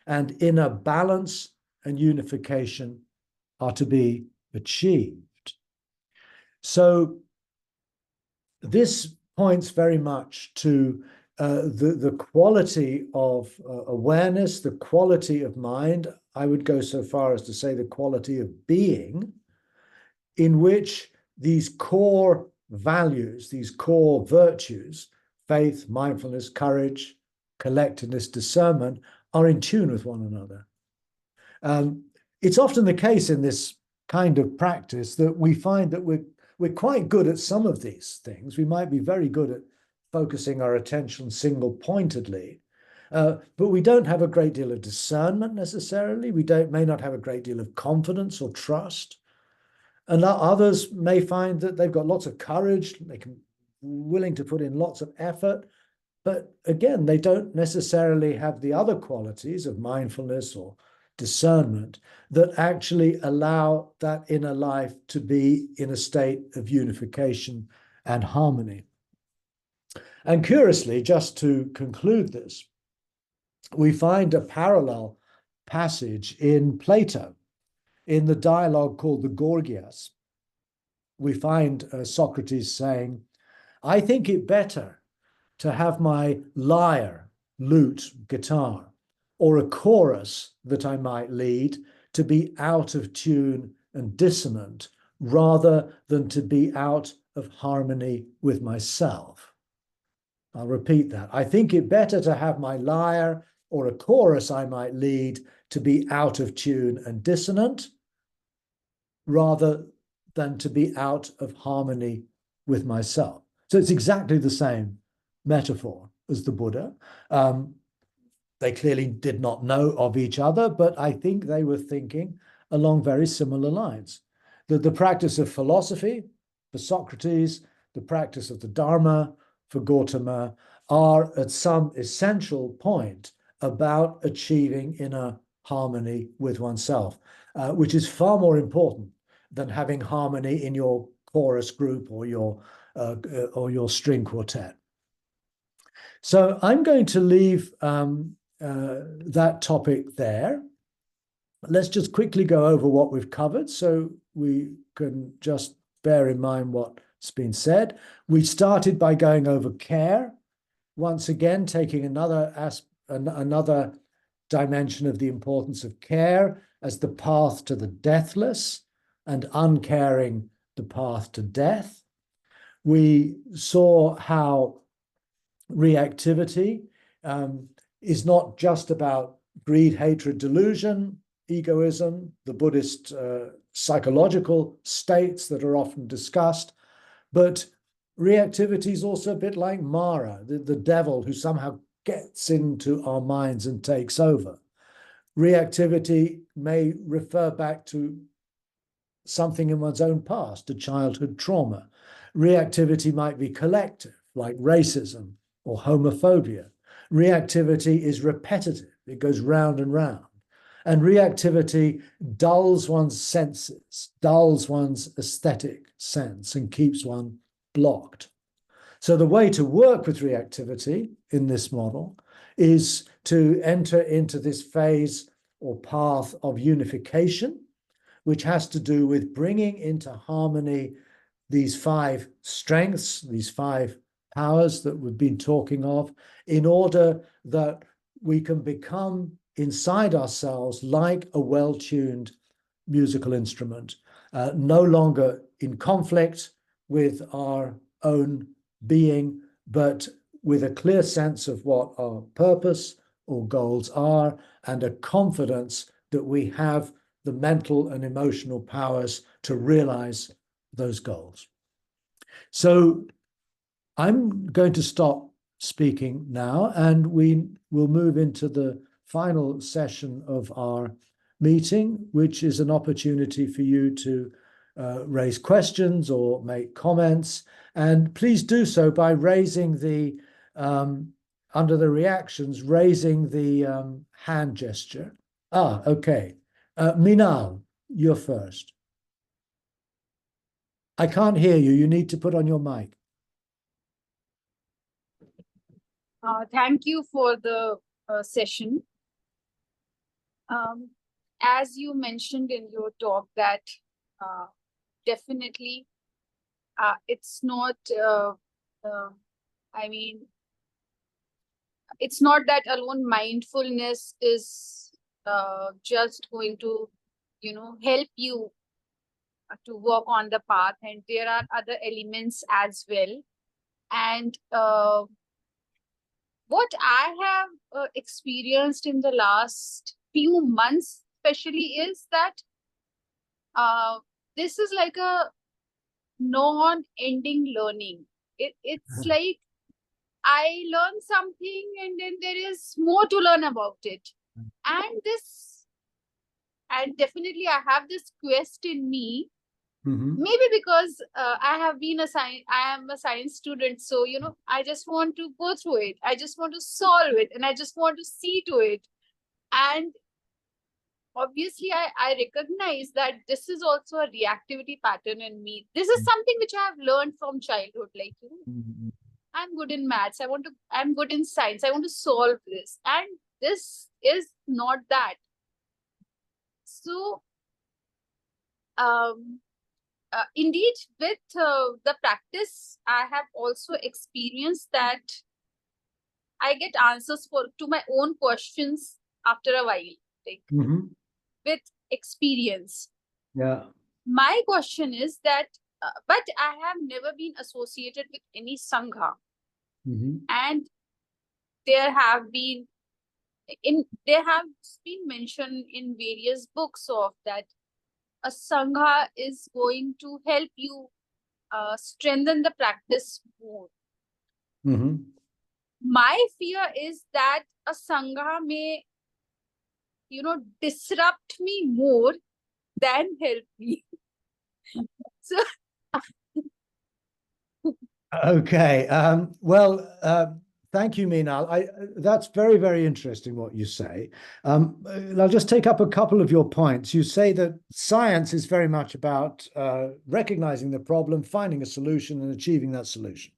and inner balance and unification are to be achieved. So this points very much to the quality of awareness, the quality of mind. I would go so far as to say the quality of being, in which these core values, these core virtues, faith, mindfulness, courage, collectedness, discernment, are in tune with one another. It's often the case in this kind of practice that we find that we're quite good at some of these things. We might be very good at focusing our attention single-pointedly, but we don't have a great deal of discernment necessarily. We may not have a great deal of confidence or trust. And others may find that they've got lots of courage, willing to put in lots of effort, but again, they don't necessarily have the other qualities of mindfulness or discernment that actually allow that inner life to be in a state of unification and harmony. And curiously, just to conclude this, we find a parallel passage in Plato, in the dialogue called the Gorgias. We find Socrates saying, "I think it better to have my lyre, lute, guitar, or a chorus that I might lead to be out of tune and dissonant, rather than to be out of harmony with myself." I'll repeat that. "I think it better to have my lyre or a chorus I might lead to be out of tune and dissonant, rather than to be out of harmony with myself." So it's exactly the same metaphor as the Buddha. They clearly did not know of each other, but I think they were thinking along very similar lines. That the practice of philosophy for Socrates, the practice of the Dharma for Gautama, are at some essential point about achieving inner harmony with oneself, which is far more important than having harmony in your chorus group or your string quartet. So I'm going to leave that topic there. Let's just quickly go over what we've covered so we can just bear in mind what's been said. We started by going over care, once again taking another dimension of the importance of care as the path to the deathless, and uncaring the path to death. We saw how reactivity is not just about greed, hatred, delusion, egoism, the Buddhist psychological states that are often discussed, but reactivity is also a bit like Mara, the devil who somehow gets into our minds and takes over. Reactivity may refer back to something in one's own past, a childhood trauma. Reactivity might be collective, like racism or homophobia. Reactivity is repetitive. It goes round and round. And reactivity dulls one's senses, dulls one's aesthetic sense, and keeps one blocked. So the way to work with reactivity in this model is to enter into this phase or path of unification, which has to do with bringing into harmony these 5 strengths, these 5 powers that we've been talking of, in order that we can become inside ourselves like a well-tuned musical instrument, no longer in conflict with our own being, but with a clear sense of what our purpose or goals are, and a confidence that we have the mental and emotional powers to realize those goals. So I'm going to stop speaking now, and we will move into the final session of our meeting, which is an opportunity for you to raise questions or make comments. And please do so by raising the, under the reactions, raising the hand gesture. Okay. Minal, you're first. I can't hear you. You need to put on your mic. Thank you for the session. As you mentioned in your talk that definitely it's not, I mean, it's not that alone mindfulness is just going to, help you to work on the path, and there are other elements as well. And what I have experienced in the last few months, especially, is that uh, this is like a non-ending learning. It's like I learn something and then there is more to learn about it. And definitely I have this quest in me. Maybe because I am a science student, so I just want to go through it. I just want to solve it, and I just want to see to it. And obviously, I recognize that this is also a reactivity pattern in me. This is something which I have learned from childhood. Like, I'm good in maths. I'm good in science. I want to solve this. And this is not that. So, indeed, with the practice, I have also experienced that I get answers to my own questions after a while, like with experience. Yeah. My question is that, but I have never been associated with any sangha, and there have been mentioned in various books of that a sangha is going to help you strengthen the practice more. My fear is that a sangha may, disrupt me more than help me. So, Okay. Thank you, Meenal. That's very, very interesting what you say. I'll just take up a couple of your points. You say that science is very much about recognizing the problem, finding a solution, and achieving that solution.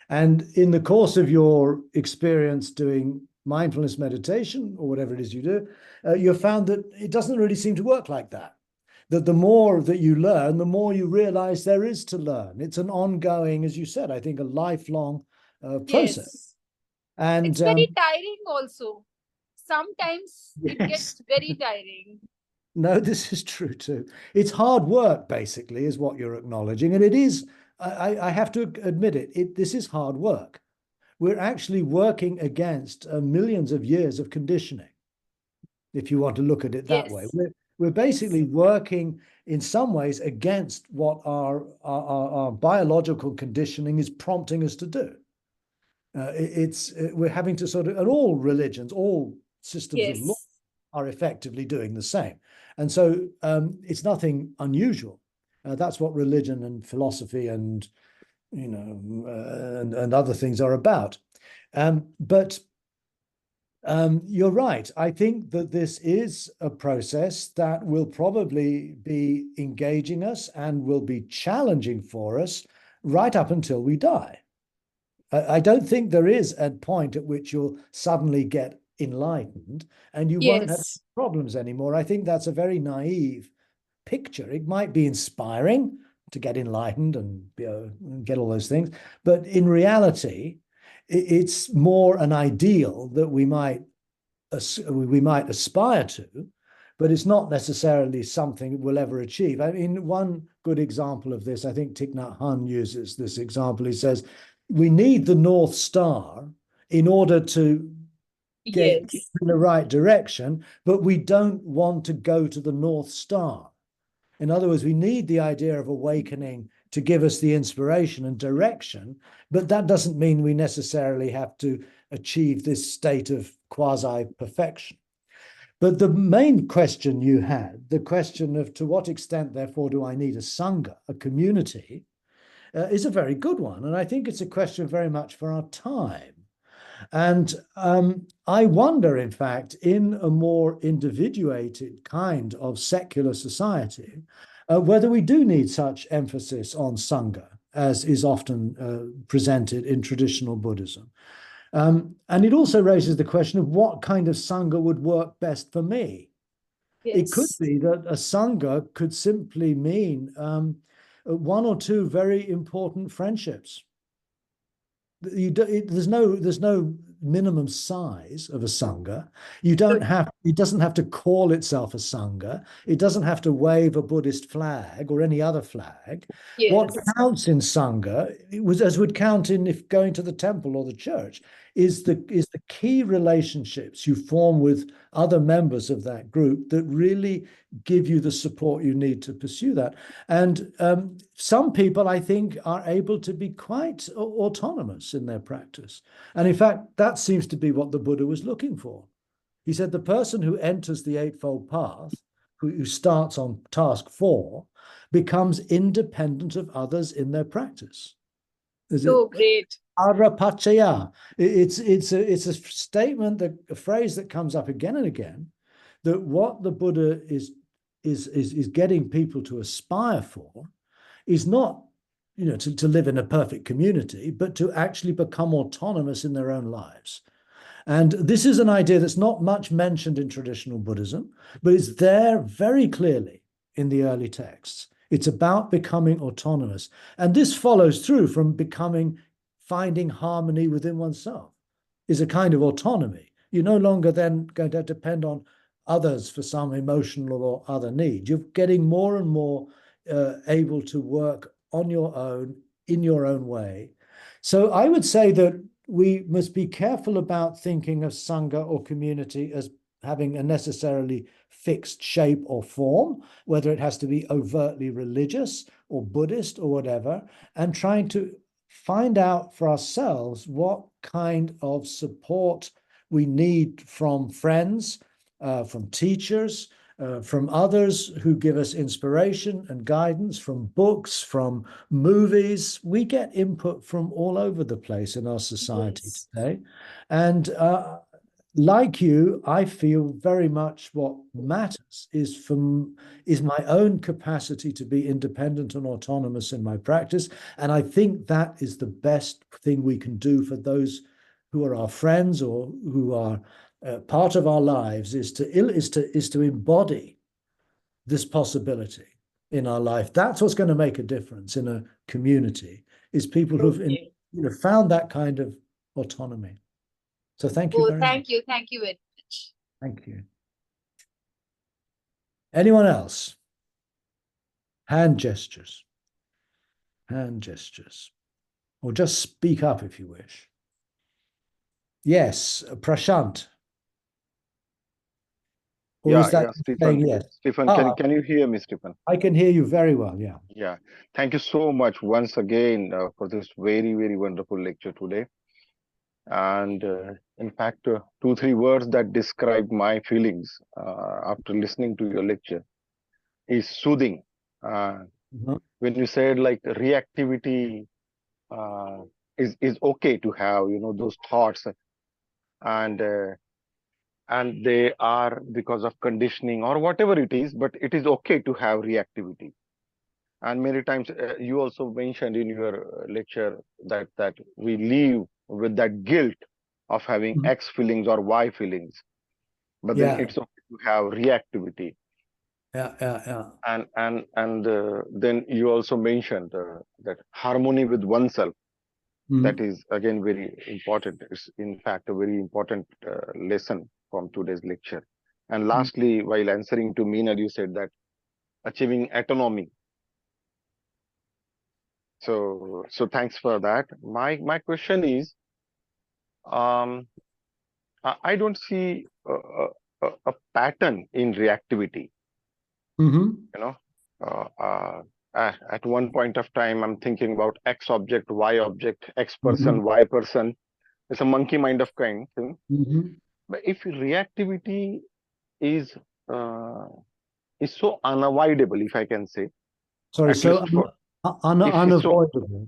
And in the course of your experience doing mindfulness meditation or whatever it is you do, you've found that it doesn't really seem to work like that. That the more that you learn, the more you realize there is to learn. It's an ongoing, as you said, I think a lifelong process. yes. And It's very tiring also. Sometimes it yes. gets very tiring. No, this is true too. It's hard work, basically, is what you're acknowledging. And it is, I have to admit it, this is hard work. We're actually working against millions of years of conditioning, if you want to look at it that way. Yes. We're basically working in some ways against what our biological conditioning is prompting us to do. We're having to sort of, and all religions, all systems of law Yes. are effectively doing the same. And so it's nothing unusual. That's what religion and philosophy and, and other things are about. But you're right. I think that this is a process that will probably be engaging us and will be challenging for us right up until we die. I don't think there is a point at which you'll suddenly get enlightened and you won't have problems anymore. I think that's a very naive picture. It might be inspiring to get enlightened and get all those things, but in reality, it's more an ideal that we might aspire to, but it's not necessarily something we'll ever achieve. I mean, one good example of this, I think Thich Nhat Hanh uses this example. He says, we need the North Star in order to get in the right direction, but we don't want to go to the North Star. In other words, we need the idea of awakening to give us the inspiration and direction, but that doesn't mean we necessarily have to achieve this state of quasi-perfection. But the main question you had, the question of to what extent, therefore, do I need a sangha, a community, is a very good one. And I think it's a question very much for our time. And I wonder, in fact, in a more individuated kind of secular society, whether we do need such emphasis on Sangha, as is often presented in traditional Buddhism. And it also raises the question of what kind of Sangha would work best for me. It could Yes. be that a sangha could simply mean one or two very important friendships. There's no minimum size of a sangha. You don't have, it doesn't have to call itself a sangha. It doesn't have to wave a Buddhist flag or any other flag. What Yes. counts in sangha, as would count in if going to the temple or the church, is the key relationships you form with other members of that group that really give you the support you need to pursue that. And some people, I think, are able to be quite autonomous in their practice. And in fact, that seems to be what the Buddha was looking for. He said the person who enters the Eightfold Path, who starts on task 4, becomes independent of others in their practice. So great. Arapachaya. It's a statement, that a phrase that comes up again and again, that what the Buddha is getting people to aspire for is not, to live in a perfect community, but to actually become autonomous in their own lives. And this is an idea that's not much mentioned in traditional Buddhism, but it's there very clearly in the early texts. It's about becoming autonomous. And this follows through from finding harmony within oneself, is a kind of autonomy. You're no longer then going to depend on others for some emotional or other need. You're getting more and more able to work on your own, in your own way. So I would say that we must be careful about thinking of sangha or community as having a necessarily fixed shape or form, whether it has to be overtly religious or Buddhist or whatever, and trying to find out for ourselves what kind of support we need from friends, from teachers, from others who give us inspiration and guidance, from books, from movies. We get input from all over the place in our society today. And like you, I feel very much what matters is my own capacity to be independent and autonomous in my practice. And I think that is the best thing we can do for those who are our friends or who are part of our lives, is to embody this possibility in our life. That's what's going to make a difference in a community, is people who've found that kind of autonomy. So thank you very much. Thank you very much. Thank you. Anyone else? Hand gestures. Hand gestures. Or just speak up if you wish. Yes, Prashant. Or is that Stephen. Yes? Stephen, can you hear me, Stephen? I can hear you very well, yeah. Yeah. Thank you so much once again for this very, very wonderful lecture today. And in fact, 2-3 words that describe my feelings after listening to your lecture is soothing. When you said like reactivity is okay to have, those thoughts, and they are because of conditioning or whatever it is, but it is okay to have reactivity. And many times you also mentioned in your lecture that we live with that guilt of having X feelings or Y feelings, but then it's okay to have reactivity. And then you also mentioned that harmony with oneself. That is again very important. It's in fact a very important lesson from today's lecture. And lastly, while answering to Meena, you said that achieving autonomy. So thanks for that. My question is, I don't see a pattern in reactivity. At one point of time, I'm thinking about X object, Y object, X person, Y person. It's a monkey mind of kind thing. But if reactivity is so unavoidable, if I can say. Sorry, so unavoidable.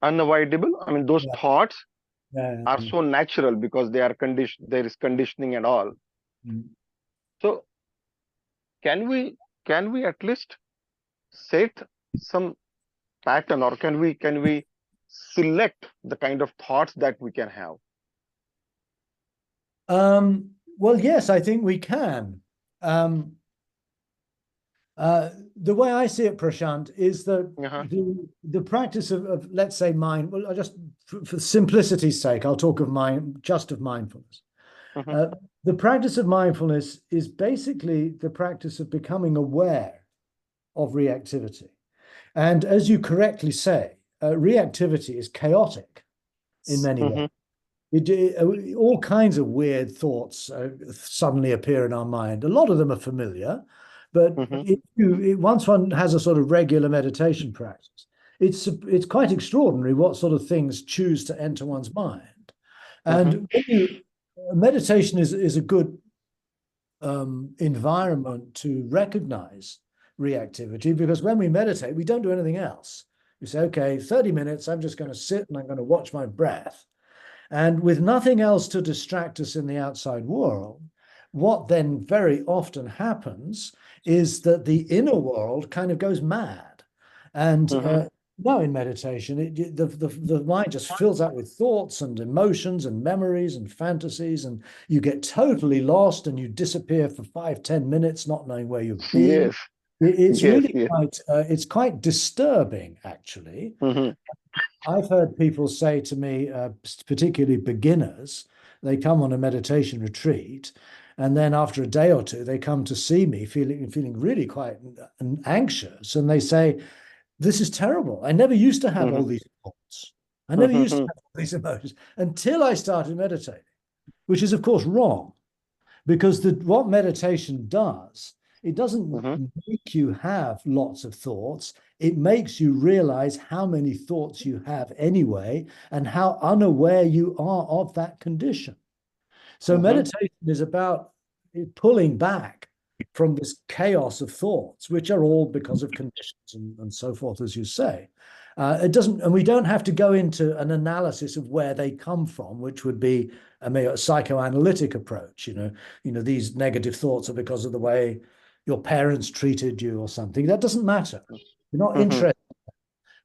Unavoidable. I mean, those thoughts are so natural because they are conditioned. There is conditioning and all. So, can we at least set some pattern, or can we select the kind of thoughts that we can have? Well, yes, I think we can. The way I see it, Prashant, is that Uh-huh. the practice of let's say well, I just for simplicity's sake, I'll talk of mindfulness. Mm-hmm. The practice of mindfulness is basically the practice of becoming aware of reactivity. And as you correctly say, reactivity is chaotic in many ways. All kinds of weird thoughts suddenly appear in our mind. A lot of them are familiar, but once one has a sort of regular meditation practice, it's quite extraordinary what sort of things choose to enter one's mind. And meditation is a good environment to recognize reactivity, because when we meditate, we don't do anything else. You say, okay, 30 minutes, I'm just going to sit and I'm going to watch my breath. And with nothing else to distract us in the outside world, what then very often happens is that the inner world kind of goes mad. And now in meditation, the mind just fills out with thoughts and emotions and memories and fantasies, and you get totally lost and you disappear for 5-10 minutes, not knowing where you've been. Yes. It's Yes, really yes. it's quite disturbing, actually. I've heard people say to me, particularly beginners, they come on a meditation retreat, and then after a day or two, they come to see me feeling really quite anxious, and they say, "This is terrible. I never used to have all these thoughts. I never used to have all these emotions until I started meditating," which is, of course, wrong, because what meditation does, it doesn't make you have lots of thoughts. It makes you realize how many thoughts you have anyway, and how unaware you are of that condition. So meditation is about pulling back from this chaos of thoughts, which are all because of conditions and so forth, as you say. It doesn't, and we don't have to go into an analysis of where they come from, which would be a psychoanalytic approach. These negative thoughts are because of the way your parents treated you or something. That doesn't matter. We're not interested.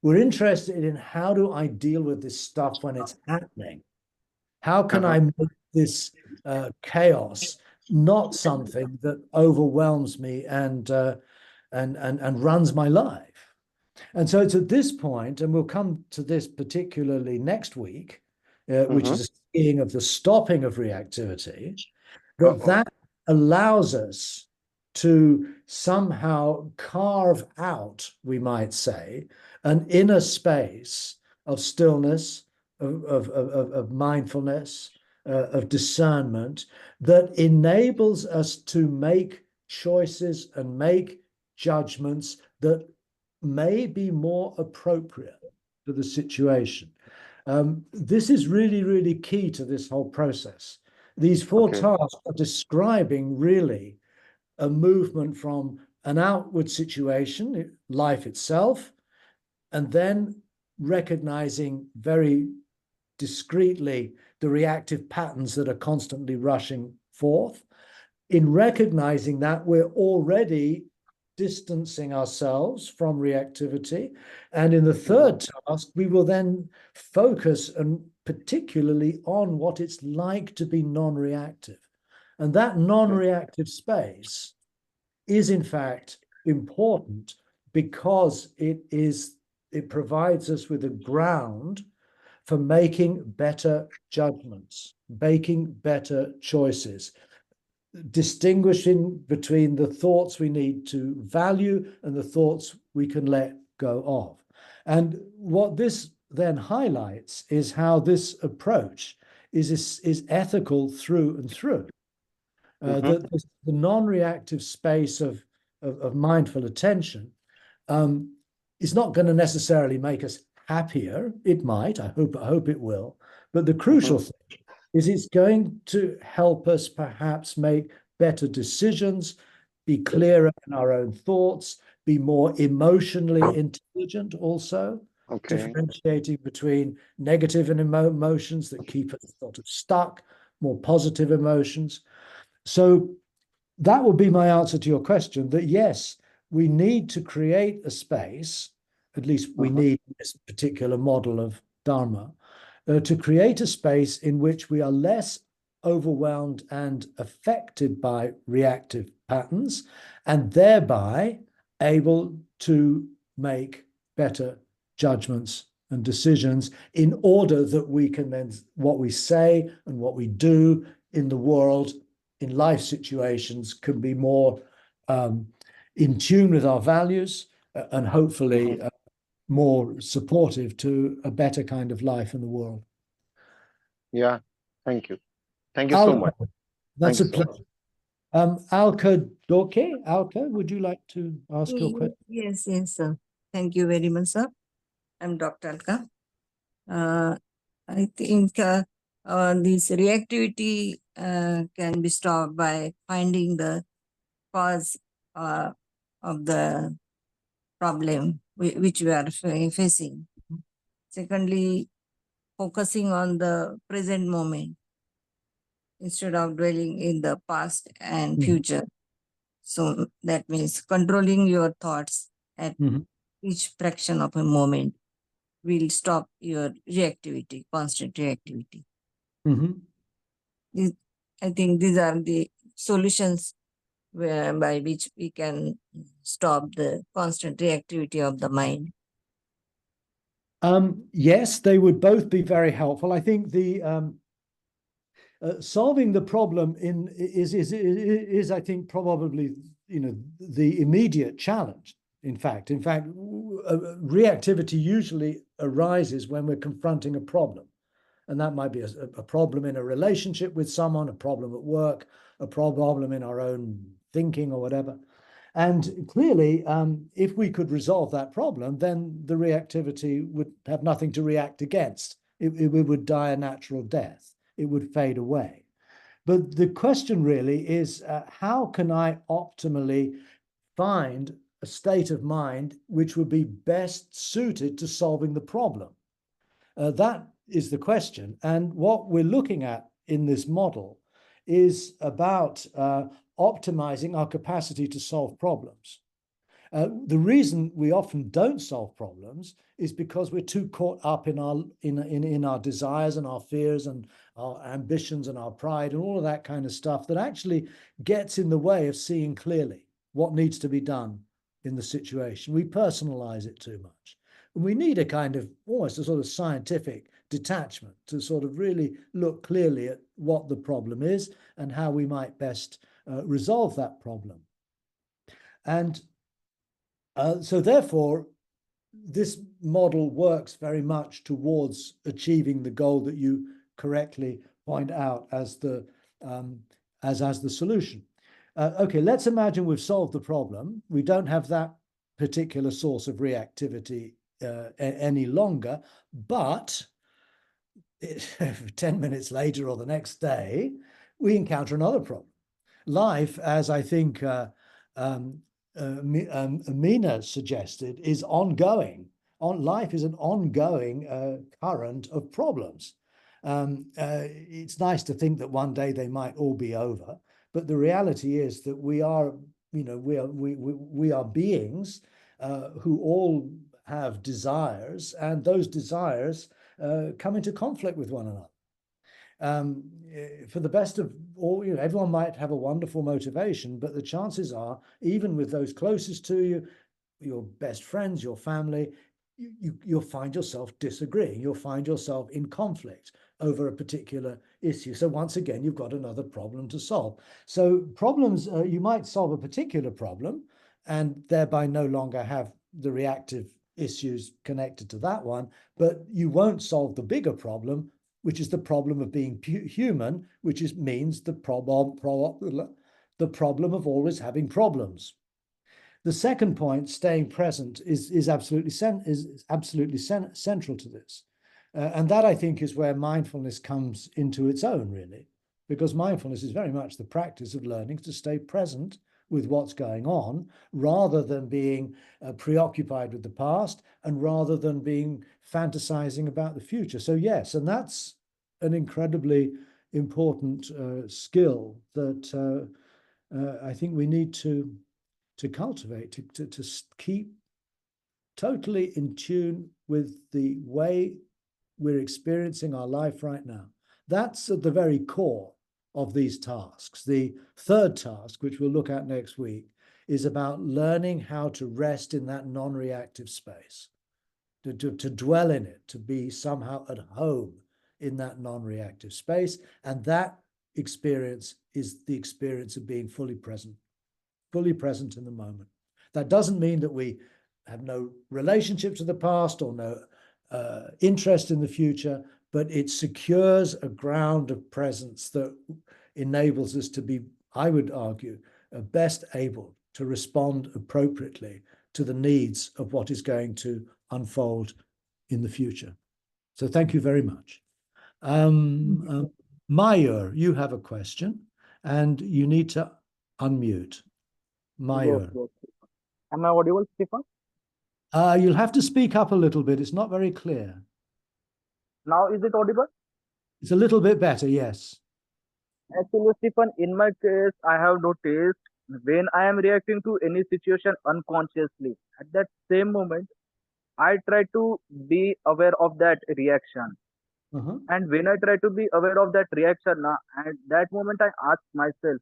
We're interested in, how do I deal with this stuff when it's happening? How can I make this chaos not something that overwhelms me and runs my life? And so it's at this point, and we'll come to this particularly next week, which is a seeing of the stopping of reactivity, that allows us to somehow carve out, we might say, an inner space of stillness, of mindfulness, of discernment, that enables us to make choices and make judgments that may be more appropriate to the situation. This is really, really key to this whole process. These four tasks are describing really a movement from an outward situation, life itself, and then recognizing very discreetly the reactive patterns that are constantly rushing forth. In recognizing that, we're already distancing ourselves from reactivity. And in the third task, we will then focus and particularly on what it's like to be non-reactive. And that non-reactive space is in fact important, because it provides us with a ground for making better judgments, making better choices, distinguishing between the thoughts we need to value and the thoughts we can let go of. And what this then highlights is how this approach is ethical through and through. The non-reactive space of mindful attention is not going to necessarily make us happier. It might, I hope it will. But the crucial thing is, it's going to help us perhaps make better decisions, be clearer in our own thoughts, be more emotionally intelligent also, differentiating between negative and emotions that keep us sort of stuck, more positive emotions. So that would be my answer to your question, that yes, we need to create a space, at least we need this particular model of Dharma, to create a space in which we are less overwhelmed and affected by reactive patterns, and thereby able to make better judgments and decisions in order that we can then, what we say and what we do in the world, in life situations, can be more in tune with our values and hopefully more supportive to a better kind of life in the world. Yeah, thank you. Thank you so much. That's a Thank you so pleasure. Alka Dorke, Alka, would you like to ask your question? Yes, sir. Thank you very much, sir. I'm Dr. Alka. I think this reactivity can be stopped by finding the cause of the problem which we are facing. Secondly, focusing on the present moment instead of dwelling in the past and future. So that means controlling your thoughts at each fraction of a moment will stop your reactivity, constant reactivity. I think these are the solutions by which we can stop the constant reactivity of the mind. Yes, they would both be very helpful. I think the solving the problem is I think probably the immediate challenge. In fact, reactivity usually arises when we're confronting a problem, and that might be a problem in a relationship with someone, a problem at work, a problem in our own thinking or whatever. And clearly, if we could resolve that problem, then the reactivity would have nothing to react against. It would die a natural death. It would fade away. But the question really is, how can I optimally find a state of mind which would be best suited to solving the problem? That is the question. And what we're looking at in this model is about optimizing our capacity to solve problems. The reason we often don't solve problems is because we're too caught up in our desires and our fears and our ambitions and our pride and all of that kind of stuff that actually gets in the way of seeing clearly what needs to be done in the situation. We personalize it too much. And we need a kind of almost a sort of scientific detachment to sort of really look clearly at what the problem is and how we might best resolve that problem. And so therefore, this model works very much towards achieving the goal that you correctly point out as the solution. Okay, let's imagine we've solved the problem. We don't have that particular source of reactivity any longer, but 10 minutes later or the next day, we encounter another problem. Life, as I think Amina suggested, is ongoing. Life is an ongoing current of problems. It's nice to think that one day they might all be over, but the reality is that we are beings who all have desires, and those desires come into conflict with one another. For the best of all, everyone might have a wonderful motivation, but the chances are, even with those closest to you, your best friends, your family, you'll find yourself disagreeing. You'll find yourself in conflict over a particular issue. So once again, you've got another problem to solve. So problems, you might solve a particular problem and thereby no longer have the reactive issues connected to that one, but you won't solve the bigger problem, which is the problem of being human, which means the problem of always having problems. The second point, staying present, is absolutely central to this. And that, I think, is where mindfulness comes into its own, really, because mindfulness is very much the practice of learning to stay present with what's going on, rather than being preoccupied with the past and rather than being fantasizing about the future. So yes, and that's an incredibly important skill that I think we need to cultivate, to keep totally in tune with the way we're experiencing our life right now. That's at the very core of these tasks. The third task, which we'll look at next week, is about learning how to rest in that non-reactive space, to dwell in it, to be somehow at home in that non-reactive space. And that experience is the experience of being fully present in the moment. That doesn't mean that we have no relationship to the past or no interest in the future, but it secures a ground of presence that enables us to be, I would argue, best able to respond appropriately to the needs of what is going to unfold in the future. So thank you very much. Mayur, you have a question and you need to unmute. Mayur. Yes, yes. Am I audible, Stephen? You'll have to speak up a little bit. It's not very clear. Now is it audible? It's a little bit better, yes. Actually, Stephen, in my case, I have noticed when I am reacting to any situation unconsciously, at that same moment, I try to be aware of that reaction. And when I try to be aware of that reaction, at that moment, I ask myself,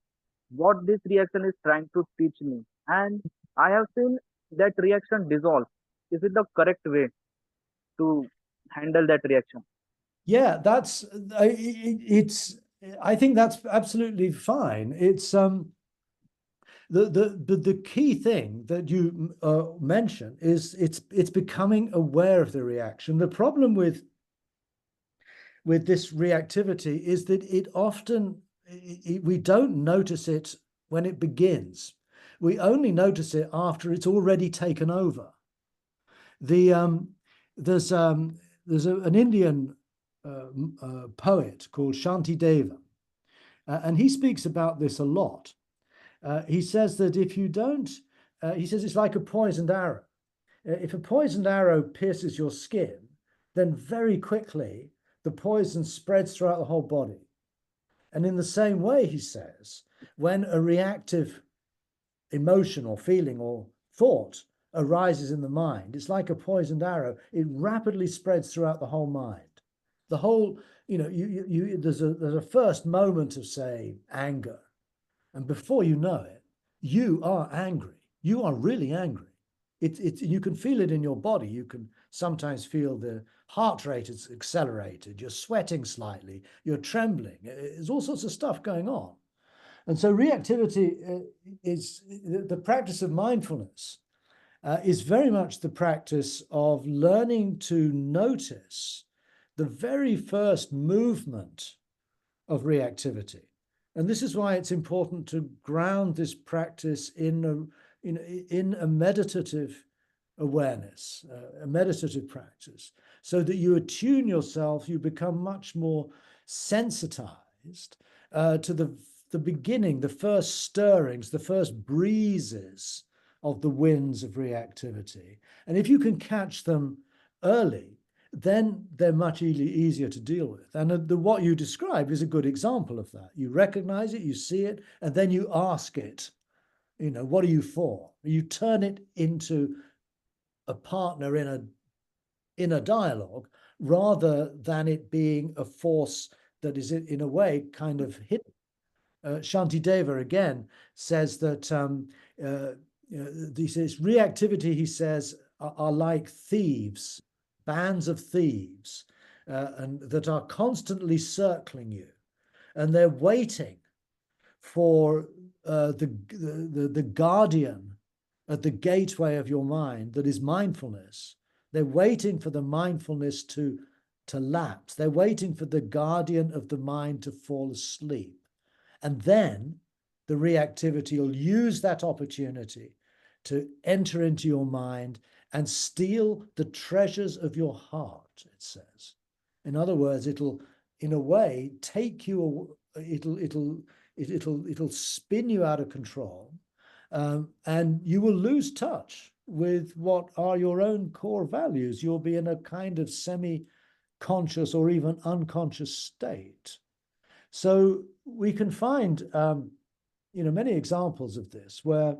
what this reaction is trying to teach me. And I have seen that reaction dissolve. Is it the correct way to handle that reaction? Yeah, that's I think that's absolutely fine. It's the key thing that you mention is it's becoming aware of the reaction. The problem with this reactivity is that it often we don't notice it when it begins. We only notice it after it's already taken over. There's an Indian poet called Shantideva, and he speaks about this a lot. He says that if you don't, he says it's like a poisoned arrow. If a poisoned arrow pierces your skin, then very quickly the poison spreads throughout the whole body. And in the same way, he says, when a reactive emotion or feeling or thought arises in the mind, it's like a poisoned arrow. It rapidly spreads throughout the whole mind. The whole, there's a first moment of, say, anger. And before you know it, you are angry. You are really angry. You can feel it in your body. You can sometimes feel the heart rate is accelerated. You're sweating slightly. You're trembling. There's all sorts of stuff going on. And so reactivity is the practice of mindfulness is very much the practice of learning to notice the very first movement of reactivity. And this is why it's important to ground this practice in a meditative awareness, a meditative practice, so that you attune yourself, you become much more sensitized to the beginning, the first stirrings, the first breezes of the winds of reactivity. And if you can catch them early, then they're much easier to deal with. And what you described is a good example of that. You recognize it, you see it, and then you ask it, what are you for? You turn it into a partner in a dialogue, rather than it being a force that is in a way kind of hidden. Shantideva again says that he says reactivity, he says, are like thieves, bands of thieves, and that are constantly circling you, and they're waiting for the guardian at the gateway of your mind, that is mindfulness. They're waiting for the mindfulness to lapse. They're waiting for the guardian of the mind to fall asleep. And then the reactivity will use that opportunity to enter into your mind and steal the treasures of your heart, it says. In other words, it'll, in a way, take you, it'll spin you out of control, and you will lose touch with what are your own core values. You'll be in a kind of semi-conscious or even unconscious state. So we can find, many examples of this where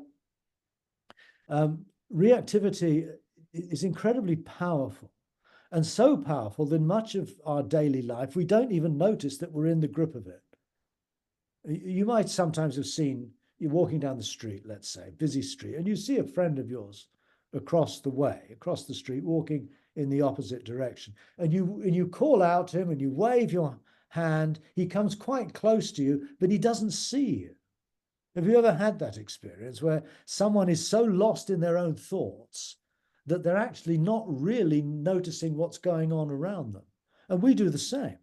reactivity is incredibly powerful, and so powerful that much of our daily life, we don't even notice that we're in the grip of it. You might sometimes have seen, you're walking down the street, let's say, busy street, and you see a friend of yours across the street, walking in the opposite direction. And you call out to him and you wave your hand. He comes quite close to you, but he doesn't see you. Have you ever had that experience where someone is so lost in their own thoughts that they're actually not really noticing what's going on around them? And we do the same.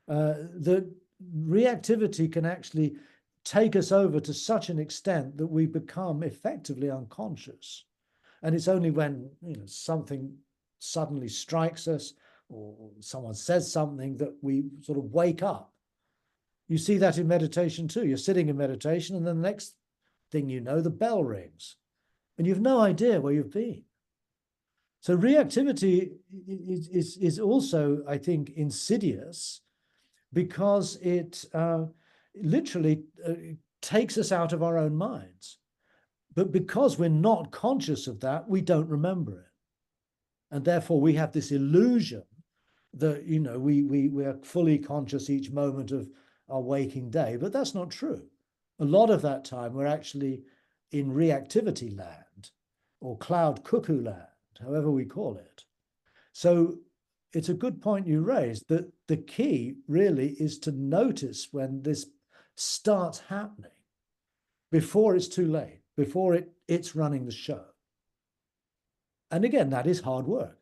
The reactivity can actually take us over to such an extent that we become effectively unconscious. And it's only when something suddenly strikes us or someone says something that we sort of wake up. You see that in meditation too. You're sitting in meditation and then the next thing you know, the bell rings and you've no idea where you've been. So reactivity is also, I think, insidious because it literally takes us out of our own minds. But because we're not conscious of that, we don't remember it. And therefore we have this illusion that, we are fully conscious each moment of our waking day, but that's not true. A lot of that time we're actually in reactivity land or cloud cuckoo land, however we call it. So it's a good point you raised that the key really is to notice when this starts happening before it's too late, before it's running the show. And again, that is hard work.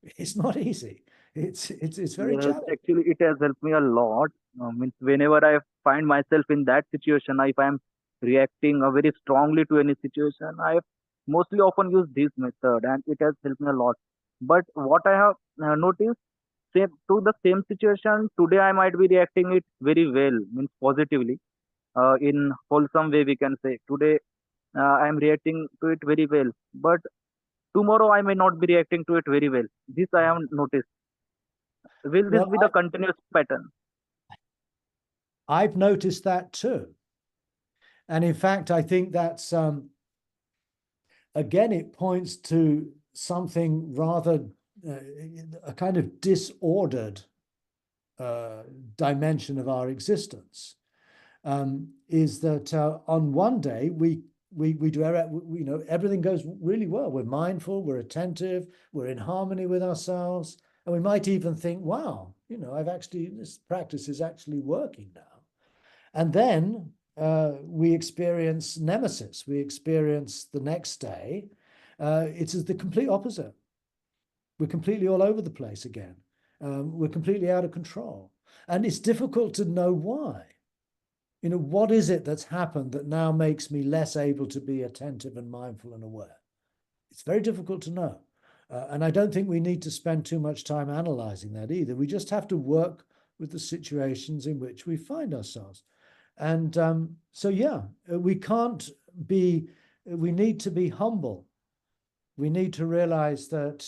It's not easy. It's very challenging. Actually, it has helped me a lot. Means whenever I find myself in that situation, if I'm reacting very strongly to any situation, I mostly often use this method, and it has helped me a lot. But what I have noticed, to the same situation today, I might be reacting it very well, means positively, in wholesome way we can say. Today, I am reacting to it very well, but tomorrow I may not be reacting to it very well. This I have noticed. Will this be the continuous pattern? I've noticed that too. And in fact, I think that's, again, it points to something rather, a kind of disordered dimension of our existence, is that on one day we do, everything goes really well. We're mindful, we're attentive, we're in harmony with ourselves. And we might even think, wow, this practice is actually working now. And then we experience nemesis. We experience the next day. It's the complete opposite. We're completely all over the place again. We're completely out of control. And it's difficult to know why. What is it that's happened that now makes me less able to be attentive and mindful and aware? It's very difficult to know. And I don't think we need to spend too much time analyzing that either. We just have to work with the situations in which we find ourselves. And so, yeah, we need to be humble. We need to realize that,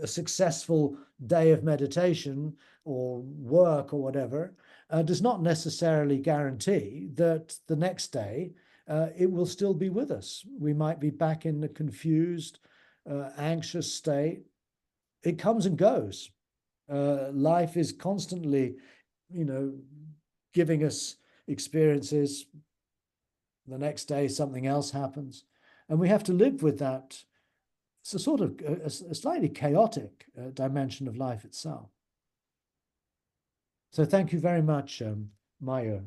a successful day of meditation or work or whatever does not necessarily guarantee that the next day it will still be with us. We might be back in a confused, anxious state. It comes and goes. Life is constantly, giving us experiences. The next day, something else happens. And we have to live with that. It's a sort of a slightly chaotic dimension of life itself. So thank you very much, Maya.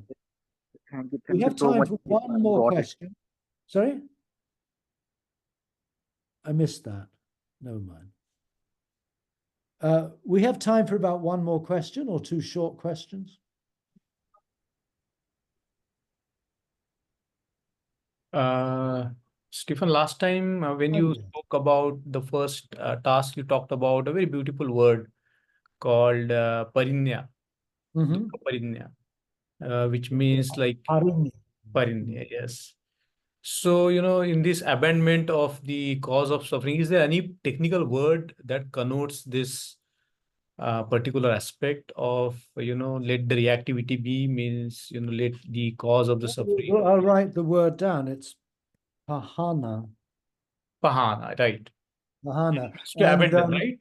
Thank you. We have time for one more question. Sorry? I missed that. Never mind. We have time for about one more question or two short questions. Stephen, last time when you spoke about the first task, you talked about a very beautiful word called parinya, parinya, which means like parinya, yes. So, in this abandonment of the cause of suffering, is there any technical word that connotes this particular aspect of, let the reactivity be, means, let the cause of the suffering? I'll write the word down. It's pahana. Pahana, right. Pahana. To abandon, right?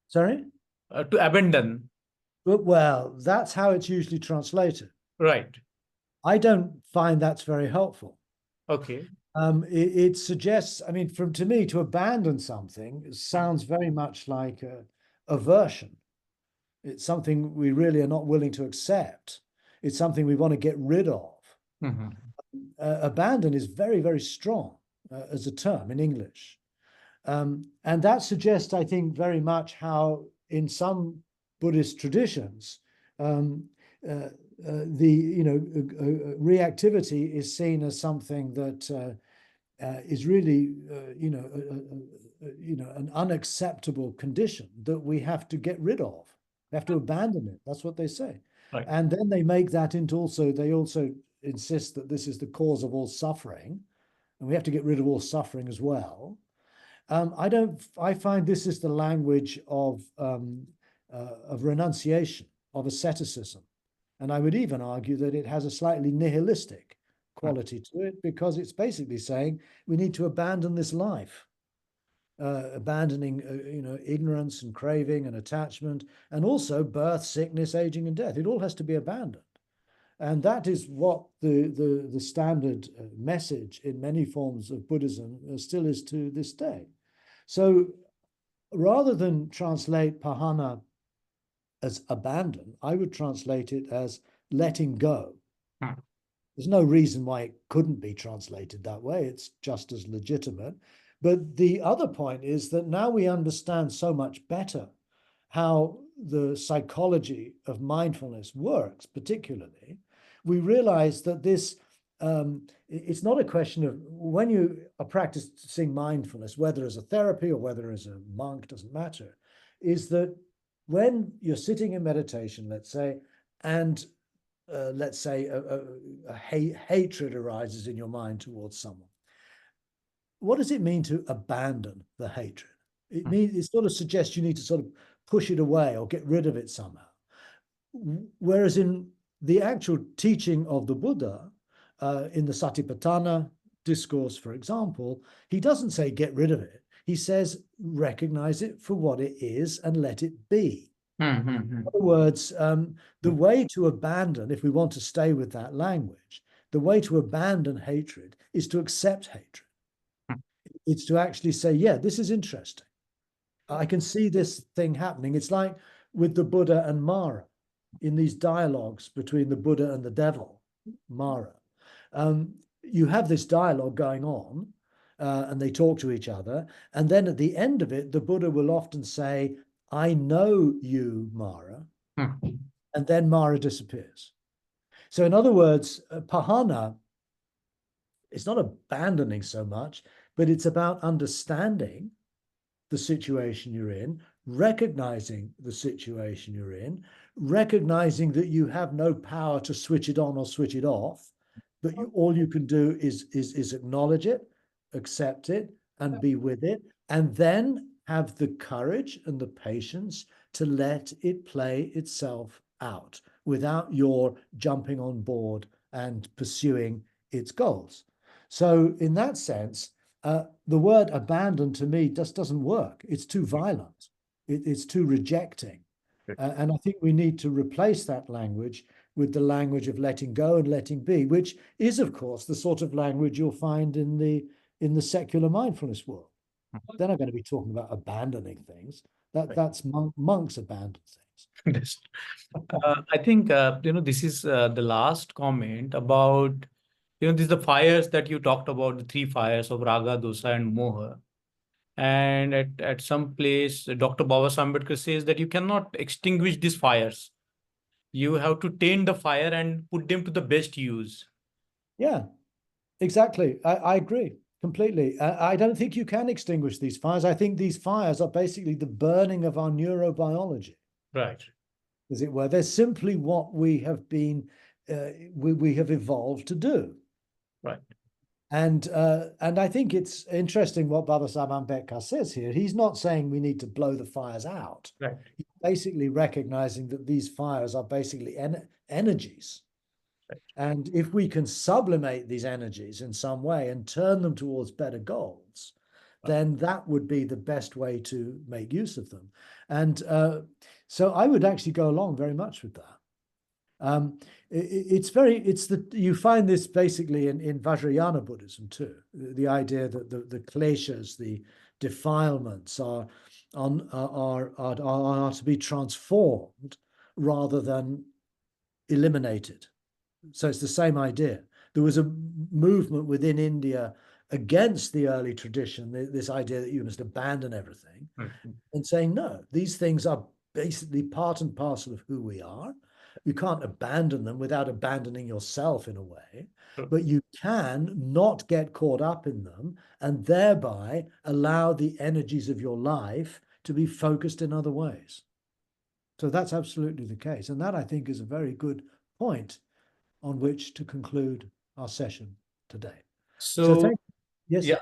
Sorry? To abandon. Well, that's how it's usually translated. Right. I don't find that's very helpful. Okay. It suggests, I mean, to me, to abandon something sounds very much like aversion. It's something we really are not willing to accept. It's something we want to get rid of. Mm-hmm. Abandon is very, very strong as a term in English. And that suggests, I think, very much how in some Buddhist traditions, reactivity is seen as something that is really, an unacceptable condition that we have to get rid of. We have to abandon it. That's what they say. Right. And then they make that into they also insist that this is the cause of all suffering, and we have to get rid of all suffering as well. I find this is the language of renunciation, of asceticism. And I would even argue that it has a slightly nihilistic quality to it, because it's basically saying we need to abandon this life, abandoning, ignorance and craving and attachment, and also birth, sickness, aging, and death. It all has to be abandoned. And that is what the standard message in many forms of Buddhism still is to this day. So rather than translate pahana as abandon, I would translate it as letting go. There's no reason why it couldn't be translated that way. It's just as legitimate. But the other point is that now we understand so much better how the psychology of mindfulness works, particularly. We realize that this, it's not a question of, when you are practicing mindfulness, whether as a therapy or whether as a monk, doesn't matter, is that when you're sitting in meditation, let's say, and let's say a hatred arises in your mind towards someone, what does it mean to abandon the hatred? It sort of suggests you need to sort of push it away or get rid of it somehow. Whereas in the actual teaching of the Buddha, in the Satipatthana discourse, for example, he doesn't say get rid of it. He says recognize it for what it is and let it be. In other words, the way to abandon, if we want to stay with that language, the way to abandon hatred is to accept hatred. It's to actually say, yeah, this is interesting. I can see this thing happening. It's like with the Buddha and Mara, in these dialogues between the Buddha and the devil, Mara. You have this dialogue going on, and they talk to each other. And then at the end of it, the Buddha will often say, I know you, Mara. And then Mara disappears. So in other words, pahana, it's not abandoning so much, but it's about understanding the situation you're in, recognizing the situation you're in, recognizing that you have no power to switch it on or switch it off, but all you can do is acknowledge it, accept it, and be with it, and then have the courage and the patience to let it play itself out without your jumping on board and pursuing its goals. So in that sense, the word abandon to me just doesn't work. It's too violent. It's too rejecting. And I think we need to replace that language with the language of letting go and letting be, which is, of course, the sort of language you'll find in the secular mindfulness world. They're not going to be talking about abandoning things. That's monks abandon things. I think, this is the last comment about, these are the fires that you talked about, the three fires of Raga, Dosa, and Moha. And at some place, Dr. Ambedkar says that you cannot extinguish these fires. You have to tend the fire and put them to the best use. Yeah, exactly. I agree completely. I don't think you can extinguish these fires. I think these fires are basically the burning of our neurobiology. Right. As it were. They're simply what we have been, we have evolved to do. Right. And I think it's interesting what Babasaheb Ambedkar says here. He's not saying we need to blow the fires out. Right. He's basically recognizing that these fires are basically energies. Right. And if we can sublimate these energies in some way and turn them towards better goals, then that would be the best way to make use of them. And so I would actually go along very much with that. You find this basically in Vajrayana Buddhism too. The idea that the kleshas, the defilements are to be transformed rather than eliminated. So it's the same idea. There was a movement within India against the early tradition, this idea that you must abandon everything, and saying, no, these things are basically part and parcel of who we are. You can't abandon them without abandoning yourself in a way, but you can not get caught up in them and thereby allow the energies of your life to be focused in other ways. So that's absolutely the case. And that, I think, is a very good point on which to conclude our session today. So thank you. Yes. Yeah.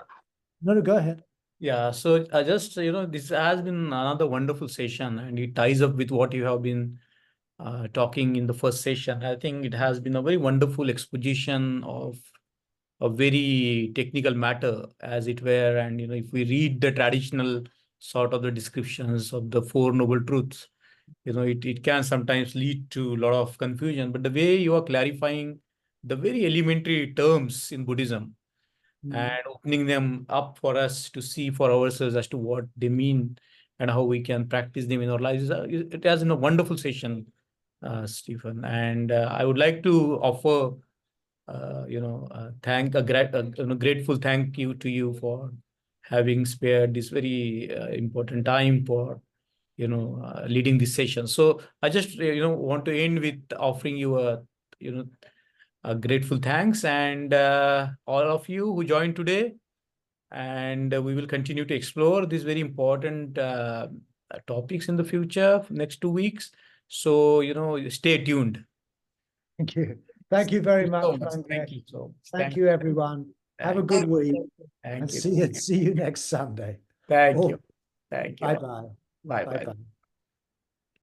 No, go ahead. Yeah. So just, this has been another wonderful session, and it ties up with what you have been talking in the first session. I think it has been a very wonderful exposition of a very technical matter, as it were. And, if we read the traditional sort of the descriptions of the Four Noble Truths, it can sometimes lead to a lot of confusion. But the way you are clarifying the very elementary terms in Buddhism and opening them up for us to see for ourselves as to what they mean and how we can practice them in our lives, it has been a wonderful session, Stephen. And I would like to offer, grateful thank you to you for having spared this very important time for leading this session. So I just want to end with offering you a grateful thanks, and all of you who joined today. And we will continue to explore these very important topics in the future, next 2 weeks. So stay tuned. Thank you. Thank you very much. Thank you so much. Thank you, everyone. Have a good week. Thank And you. see you next Sunday. Thank you. Thank you. Bye-bye. Bye-bye. Bye-bye.